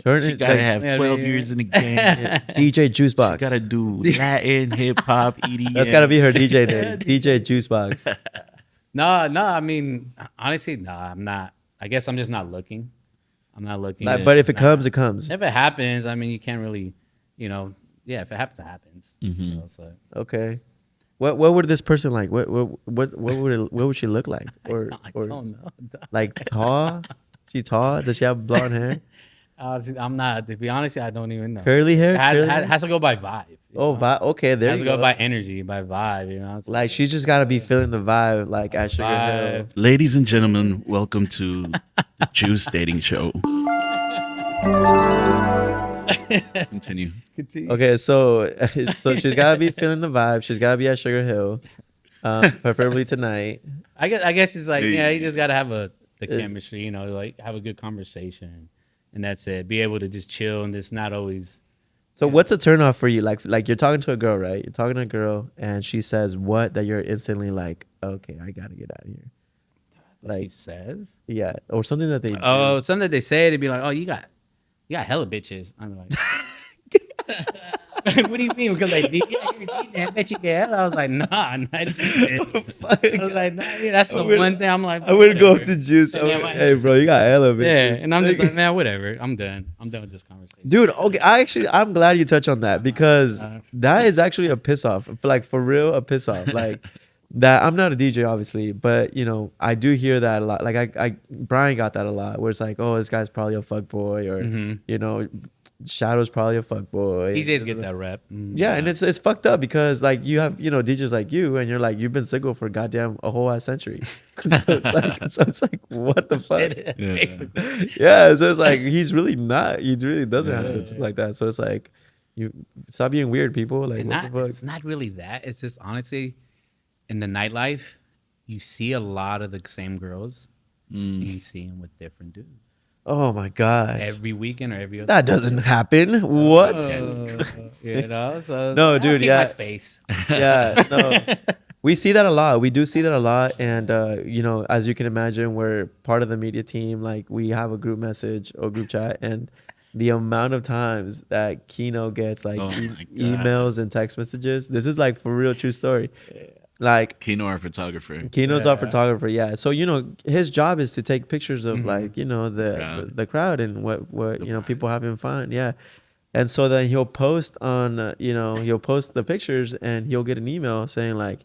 Turn She it, gotta like, have Yeah, 12 yeah. years in the game. DJ Juice Box. Gotta do Latin, hip hop, EDM. That's gotta be her DJ name. DJ Juice Box. No. I mean, honestly, no. I'm not. I guess I'm just not looking. I'm not looking. Like, but if it comes, it comes. if it happens, I mean, you can't really, you know. Yeah, if it happens, it happens. Mhm. So it's like, Okay. What would this person like? What would she look like? Or I or don't know. like tall? She tall? Does she have blonde hair? I'm not. To be honest, I don't even know. Curly hair? It has, Curly has, hair? has to go by vibe. you Oh, know? okay. There has you to go go. by energy, by vibe. You know, it's Like she just gotta be feeling the vibe, like at Sugar Hill. vibe. Ladies and gentlemen, welcome to the Juice Dating Show. Continue. Okay, so she's gotta be feeling the vibe. She's gotta be at Sugar Hill, preferably tonight. I guess it's like, Hey. yeah, you just gotta have the chemistry. You know, like have a good conversation, and that's it. Be able to just chill and just not always. So what's a turnoff for you? Like you're talking to a girl, right? You're talking to a girl, and she says what that you're instantly like, okay, I gotta get out of here. She Like, says. yeah, or something that they do. Oh, something that they say, they'd be like, "Oh, you got hella bitches." I'm like, "What do you mean?" Because like, DJ, you're a DJ, I bet you get hella. I was like, "Nah, not even." I was like, "Nah, yeah, that's the would- one thing." I'm like, I would go up "Whatever." to Juice. And then Hey, bro, you got hella yeah, bitches. and I'm just like, "Man, whatever. I'm done. I'm done with this conversation." Dude, okay, I'm glad you touch on that because that is actually a piss off. Like for real, a piss off. Like that. I'm not a DJ, obviously, but you know, I do hear that a lot. Like Brian got that a lot, where it's like, oh, this guy's probably a fuck boy, or you know, Shadow's probably a fuck boy. DJs get that rep. Yeah, and it's fucked up because like you have DJs like you, and you're like you've been single for goddamn a whole ass century. so it's like what the fuck? Yeah. Yeah, so it's like he's really not. He really doesn't have it just like that. So it's like you stop being weird, people. Like what the fuck? It's not really that. It's just honestly, in the nightlife, you see a lot of the same girls, and you see them with different dudes Oh my gosh, every weekend or every other. that doesn't happen. What? You know, so No, I dude, keep yeah. my space. Yeah, no. We see that a lot. We do see that a lot. And, you know, as you can imagine, we're part of the media team. Like, we have a group message or group chat. And the amount of times that Kino gets, like, Oh my God. emails and text messages, this is, like, for real, true story. Like, Kino, our photographer. Kino's our photographer, yeah. So, you know, his job is to take pictures of, like, you know, the crowd and what you know, people having fun. Yeah. And so then he'll post on, you know, he'll post the pictures and he'll get an email saying like,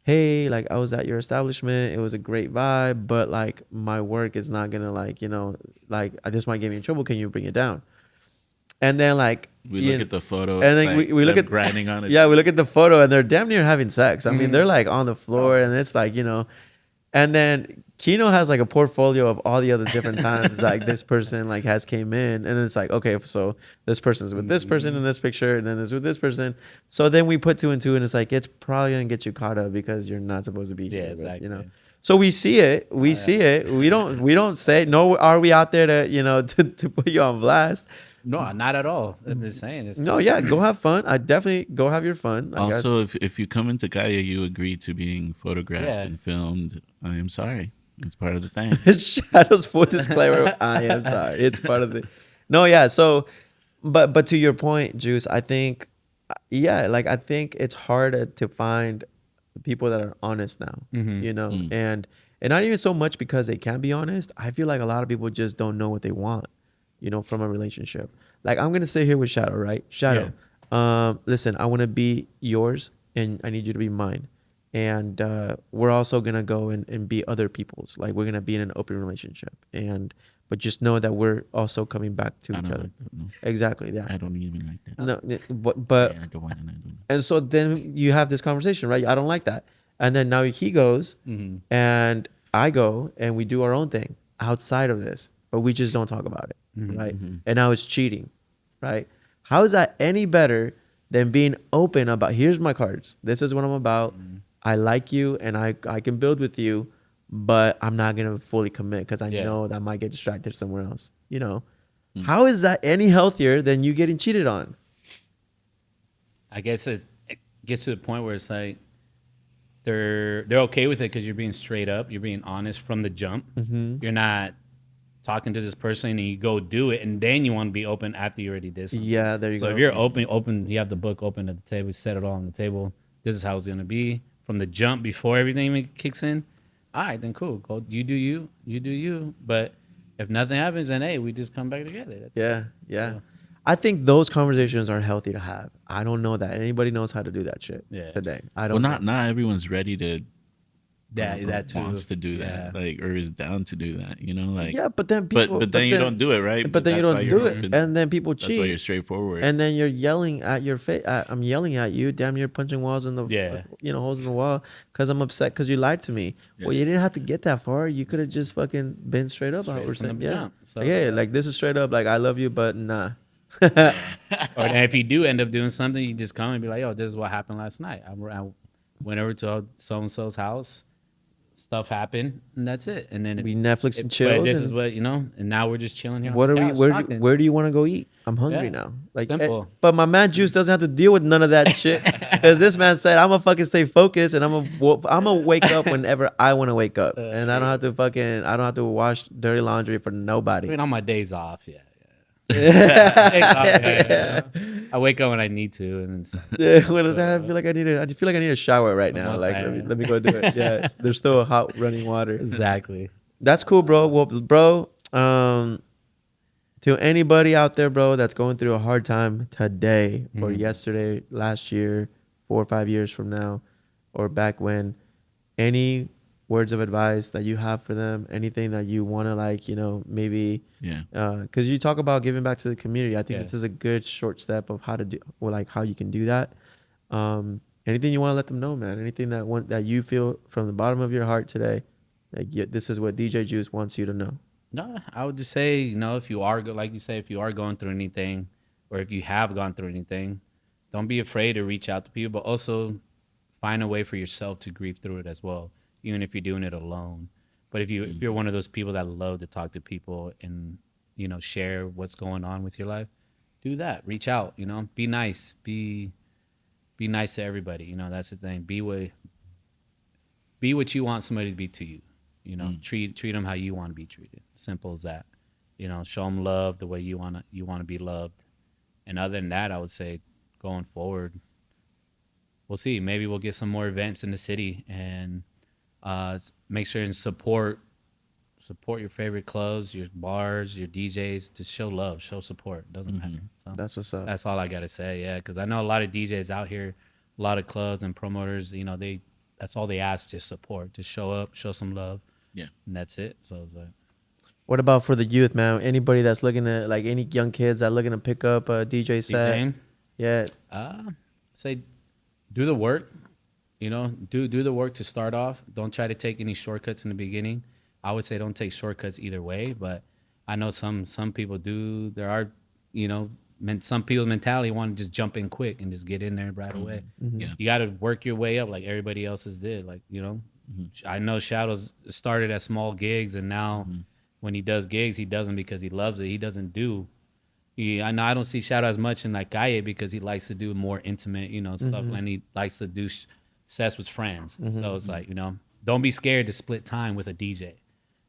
hey, like I was at your establishment. It was a great vibe, but like my work is not going to like, you know, like this might get me in trouble. Can you bring it down? And then like We look at the photo, and then like, we look them at grinding on it. Yeah, we look at the photo and they're damn near having sex. I mean, they're like on the floor and it's like, you know, and then Kino has like a portfolio of all the other different times like this person like has came in, and it's like, okay, so this person's with this person in this picture and then it's with this person. So then we put two and two and it's like it's probably gonna get you caught up because you're not supposed to be here. Yeah, but, exactly. you know. So we see it. We see it. We don't say no, are we out there to, you know, to put you on blast? No, not at all. I'm just saying. It's, No, yeah, go have fun. I definitely go have your fun. I guess. Also, if you come into Gaia, you agree to being photographed Yeah. and filmed. I am sorry. It's part of the thing. Shadow's full disclaimer. I am sorry. It's part of the. No, yeah. So, but to your point, Juice, I think, yeah, like I think it's hard to find people that are honest now. You know, and not even so much because they can be honest. I feel like a lot of people just don't know what they want, you know, from a relationship. Like I'm gonna sit here with Shadow, right? Shadow, listen, I want to be yours, and I need you to be mine. And we're also gonna go and be other people's. Like we're gonna be in an open relationship, but just know that we're also coming back to I each don't other. like that. No. Exactly. Yeah. I don't even like that. No, but Yeah, I don't want to. I don't. and so then you have this conversation, right? I don't like that. And then now he goes and I go and we do our own thing outside of this, but we just don't talk about it, right? And now it's cheating, right? How is that any better than being open about, here's my cards. This is what I'm about. I like you and I can build with you, but I'm not going to fully commit because I know that I might get distracted somewhere else, you know? How is that any healthier than you getting cheated on? I guess it gets to the point where it's like they're okay with it because you're being straight up, you're being honest from the jump. You're not talking to this person and you go do it, and then you want to be open after you already did something. Yeah, there you go. So if you're open, you have the book open at the table, you set it all on the table. This is how it's gonna be from the jump before everything even kicks in. All right, then cool. Go, you do you, you do you. But if nothing happens, then hey, we just come back together. That's Yeah, yeah. I think those conversations are healthy to have. I don't know that anybody knows how to do that shit today. I don't. Well, not everyone's ready to. that too. Wants to do that, like, or is down to do that. You know, like. Yeah, but then people. But then you don't do it, right? But then you that's why don't you're do it, open. and then people That's why you're cheat, straightforward. and then you're yelling at your face. I'm yelling at you. Damn, you're punching walls in the. You know, holes in the wall because I'm upset because you lied to me. Yeah. Well, you didn't have to get that far. You could have just fucking been straight up. Straight How we're from saying, the yeah. jump. So, Like, hey, like this is straight up. Like I love you, but nah. Or then if you do end up doing something, you just come and be like, "Yo, this is what happened last night. I went over to so and so's house. Stuff happened, and that's it. And then We Netflix and but chill. this is what and now we're just chilling here. What on are the we? couch Where talking. do you want to go eat? I'm hungry Yeah. now. Like, Simple. but my man Juice doesn't have to deal with none of that shit. Because this man said, I'm gonna fucking stay focused and I'm gonna wake up whenever I want to wake up, and I don't have to wash dirty laundry for I nobody. mean, on my days off, yeah. Yeah. Days off, yeah. I wake up when I need to, and it's, Yeah, when I feel like I need a shower right now. Almost Like like- let me go do it. Yeah, there's still hot running water. exactly. That's cool, bro. Well, bro, to anybody out there, bro, that's going through a hard time today or yesterday, last year, 4 or 5 years from now, or back when, any words of advice that you have for them, anything that you want to maybe, Yeah. because you talk about giving back to the community. I think Yeah. this is a good short step of how to do, or like how you can do that. Anything you want to let them know, man? Anything that you feel from the bottom of your heart today, like this is what DJ Juice wants you to know. No, I would just say, if you are, like you say, if you are going through anything, or if you have gone through anything, don't be afraid to reach out to people, but also find a way for yourself to grieve through it as well, even if you're doing it alone. But if you're one of those people that love to talk to people and share what's going on with your life, do that. Reach out. Be nice. Be nice to everybody. That's the thing. Be what you want somebody to be to you. Treat them how you want to be treated. Simple as that. Show them love the way you want to be loved. And other than that, I would say going forward, we'll see. Maybe we'll get some more events in the city, and make sure and support your favorite clubs, your bars, your DJs. Just show love, show support. Doesn't matter. So That's what's up. that's all I gotta say. Yeah, because I know a lot of DJs out here, a lot of clubs and promoters. That's all they ask, just support, just show up, show some love. Yeah. And that's it. So it's like, What about for the youth, man? Anybody that's looking to, like, any young kids that are looking to pick up a DJ set? DJing, Yeah. say do the work. Do the work to start off. Don't try to take any shortcuts in the beginning. I would say don't take shortcuts either way, but I know some people do. There are, some people's mentality want to just jump in quick and just get in there right away. Yeah. You got to work your way up like everybody else's did. Like, I know Shadows started at small gigs, and now when he does gigs, he does them because he loves it. He doesn't do. I know I don't see Shadow as much in like Gaye because he likes to do more intimate, stuff, and he likes to do sets with friends. So it's like, don't be scared to split time with a DJ.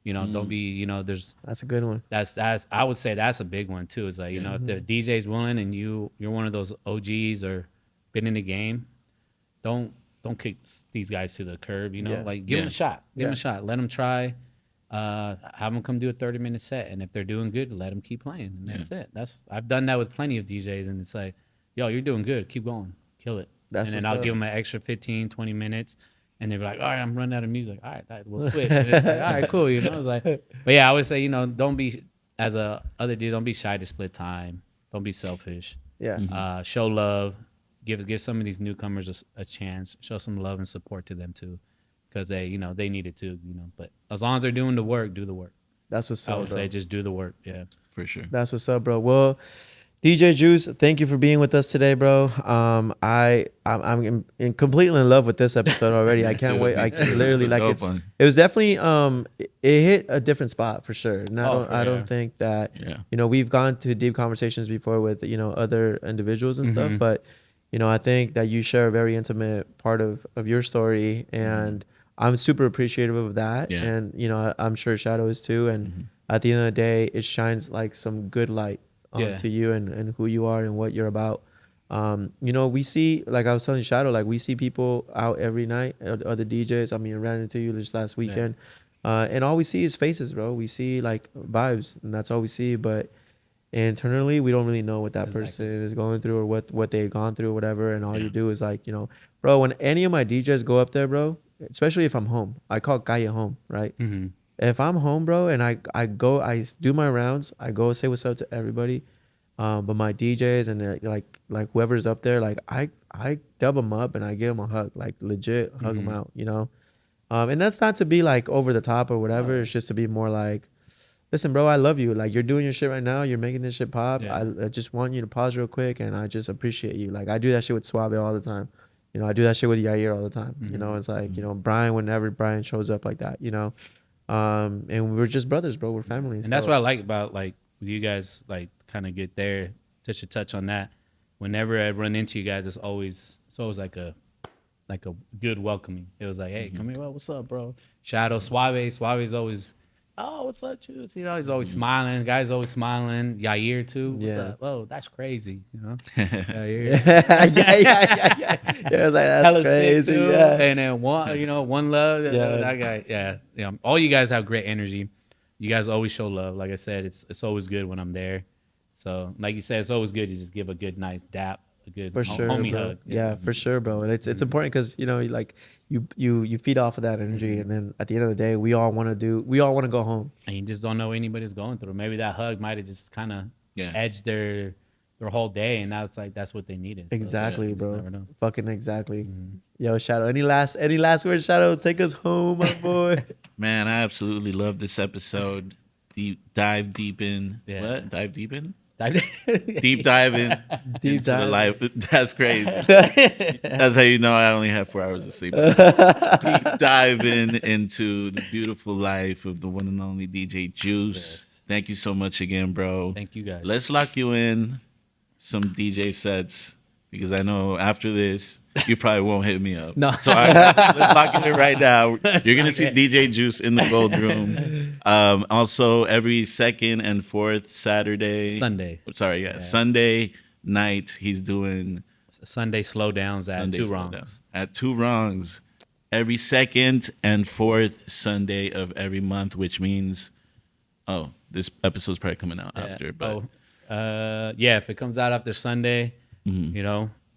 Don't be, there's That's a good one. that's I would say that's a big one too. It's like, if the DJ's willing and you're one of those OGs or been in the game, don't kick these guys to the curb. Yeah. Like give them a shot. Give them Yeah. a shot. Let them try. Have them come do a 30-minute set, and if they're doing good, let them keep playing. And that's it. I've done that with plenty of DJs, and it's like, yo, you're doing good. Keep going. Kill it. That's and then what's I'll up. give them an extra 15, 20 minutes. And they'll be like, all right, I'm running out of music. All right, we'll switch. And it's like, all right, cool. It's like, but yeah, I would say, don't be, as a other dude, don't be shy to split time. Don't be selfish. Yeah. Show love. Give some of these newcomers a chance. Show some love and support to them too, because they need it too. But as long as they're doing the work, do the work. That's what's I up, would bro. say just do the work. Yeah. For sure. That's what's up, bro. Well, DJ Juice, thank you for being with us today, bro. I'm completely in love with this episode already. I can't too, wait. me I too. literally It's like dope it's. one. It was definitely it hit a different spot for sure. And I don't Yeah. think that Yeah. we've gone to deep conversations before with other individuals and stuff, but I think that you share a very intimate part of your story, and I'm super appreciative of that. Yeah. And I'm sure Shadow is too. And at the end of the day, it shines like some good light Yeah. to you and who you are and what you're about. We see, like I was telling Shadow, like we see people out every night, other DJs. I mean, I ran into you just last weekend, and all we see is faces, bro. We see like vibes, and that's all we see. But internally, we don't really know what that person is going through or what they've gone through or whatever. And all you do is like, bro, when any of my DJs go up there, bro, especially if I'm home, I call Gaia home, right? Mm-hmm. If I'm home, bro, and I do my rounds, I go say what's up to everybody. But my DJs and like whoever's up there, like I dub them up and I give them a hug, like legit hug them out, and that's not to be like over the top or whatever. It's just to be more like, listen, bro, I love you. Like you're doing your shit right now. You're making this shit pop. Yeah. I just want you to pause real quick, and I just appreciate you. Like I do that shit with Suave all the time. I do that shit with Yair all the time. It's like Brian, whenever Brian shows up like that, and we're just brothers, bro. We're family. And that's what I like about like with you guys, like kind of get there, just to touch on that. whenever I run into you guys, it's always like a good welcoming. It was like, hey, come here, well, what's up, bro? Shadow, Suave's always, oh, what's up, Juice? You know, he's always smiling. Guys always smiling. Yair too. What's Yeah. up? Oh, that's crazy. You know, Yair. Yeah. I was like, that's Hella sick, crazy. too. Yeah. And then one love. Yeah. That guy. Yeah. All you guys have great energy. You guys always show love. Like I said, it's always good when I'm there. So, like you said, it's always good to just give a good, nice dap, a good For sure, homie bro. hug. Yeah, for sure, bro. And it's important because like you feed off of that energy, and then at the end of the day, we all want to go home. And you just don't know what anybody's going through. Maybe that hug might have just kind of edged their whole day, and now it's like that's what they needed. So, Exactly, you just bro. never know. Fucking exactly. Yo, Shadow. Any last words, Shadow? Take us home, my boy. Man, I absolutely love this episode. Dive deep in. Yeah. What? Dive deep in? Deep Deep diving Deep into the dive. life. That's crazy. That's how you know I only have 4 hours of sleep. Deep diving into the beautiful life of the one and only DJ Juice. Yes. Thank you so much again, bro. Thank you guys. Let's lock you in some DJ sets because I know after this you probably won't hit me up. No. So let's lock it in right now. You're gonna see okay. DJ Juice in the Gold Room. Also every second and fourth Saturday. Sunday night he's doing Sunday slowdowns at Sunday Two Slowdown. Wrongs. At Two Wrongs. Every second and fourth Sunday of every month, which means this episode's probably coming out after, but if it comes out after Sunday,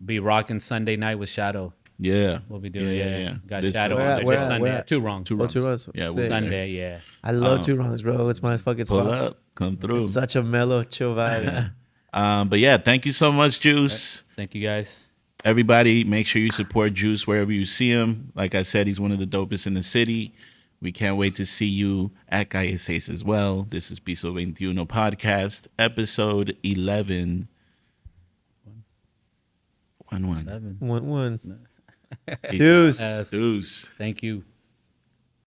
be rocking Sunday night with Shadow. yeah. We'll be doing Got This- Shadow Where on at? there this Sunday at Two Wrongs. Two Oh, Wrongs. 2 Wrongs. Yeah, Sick. we'll Sunday, yeah. I love 2 Wrongs, bro. It's my fucking Pull spot. up, come through. It's such a mellow, chill vibe. But yeah, thank you so much, Juice. Thank you guys. Everybody, make sure you support Juice wherever you see him. Like I said, he's one of the dopest in the city. We can't wait to see you at Calle 6 as well. This is POSO21 podcast, episode 11. 1-1. 11. 1-1. Peace Deuce. out. Deuce. Thank you.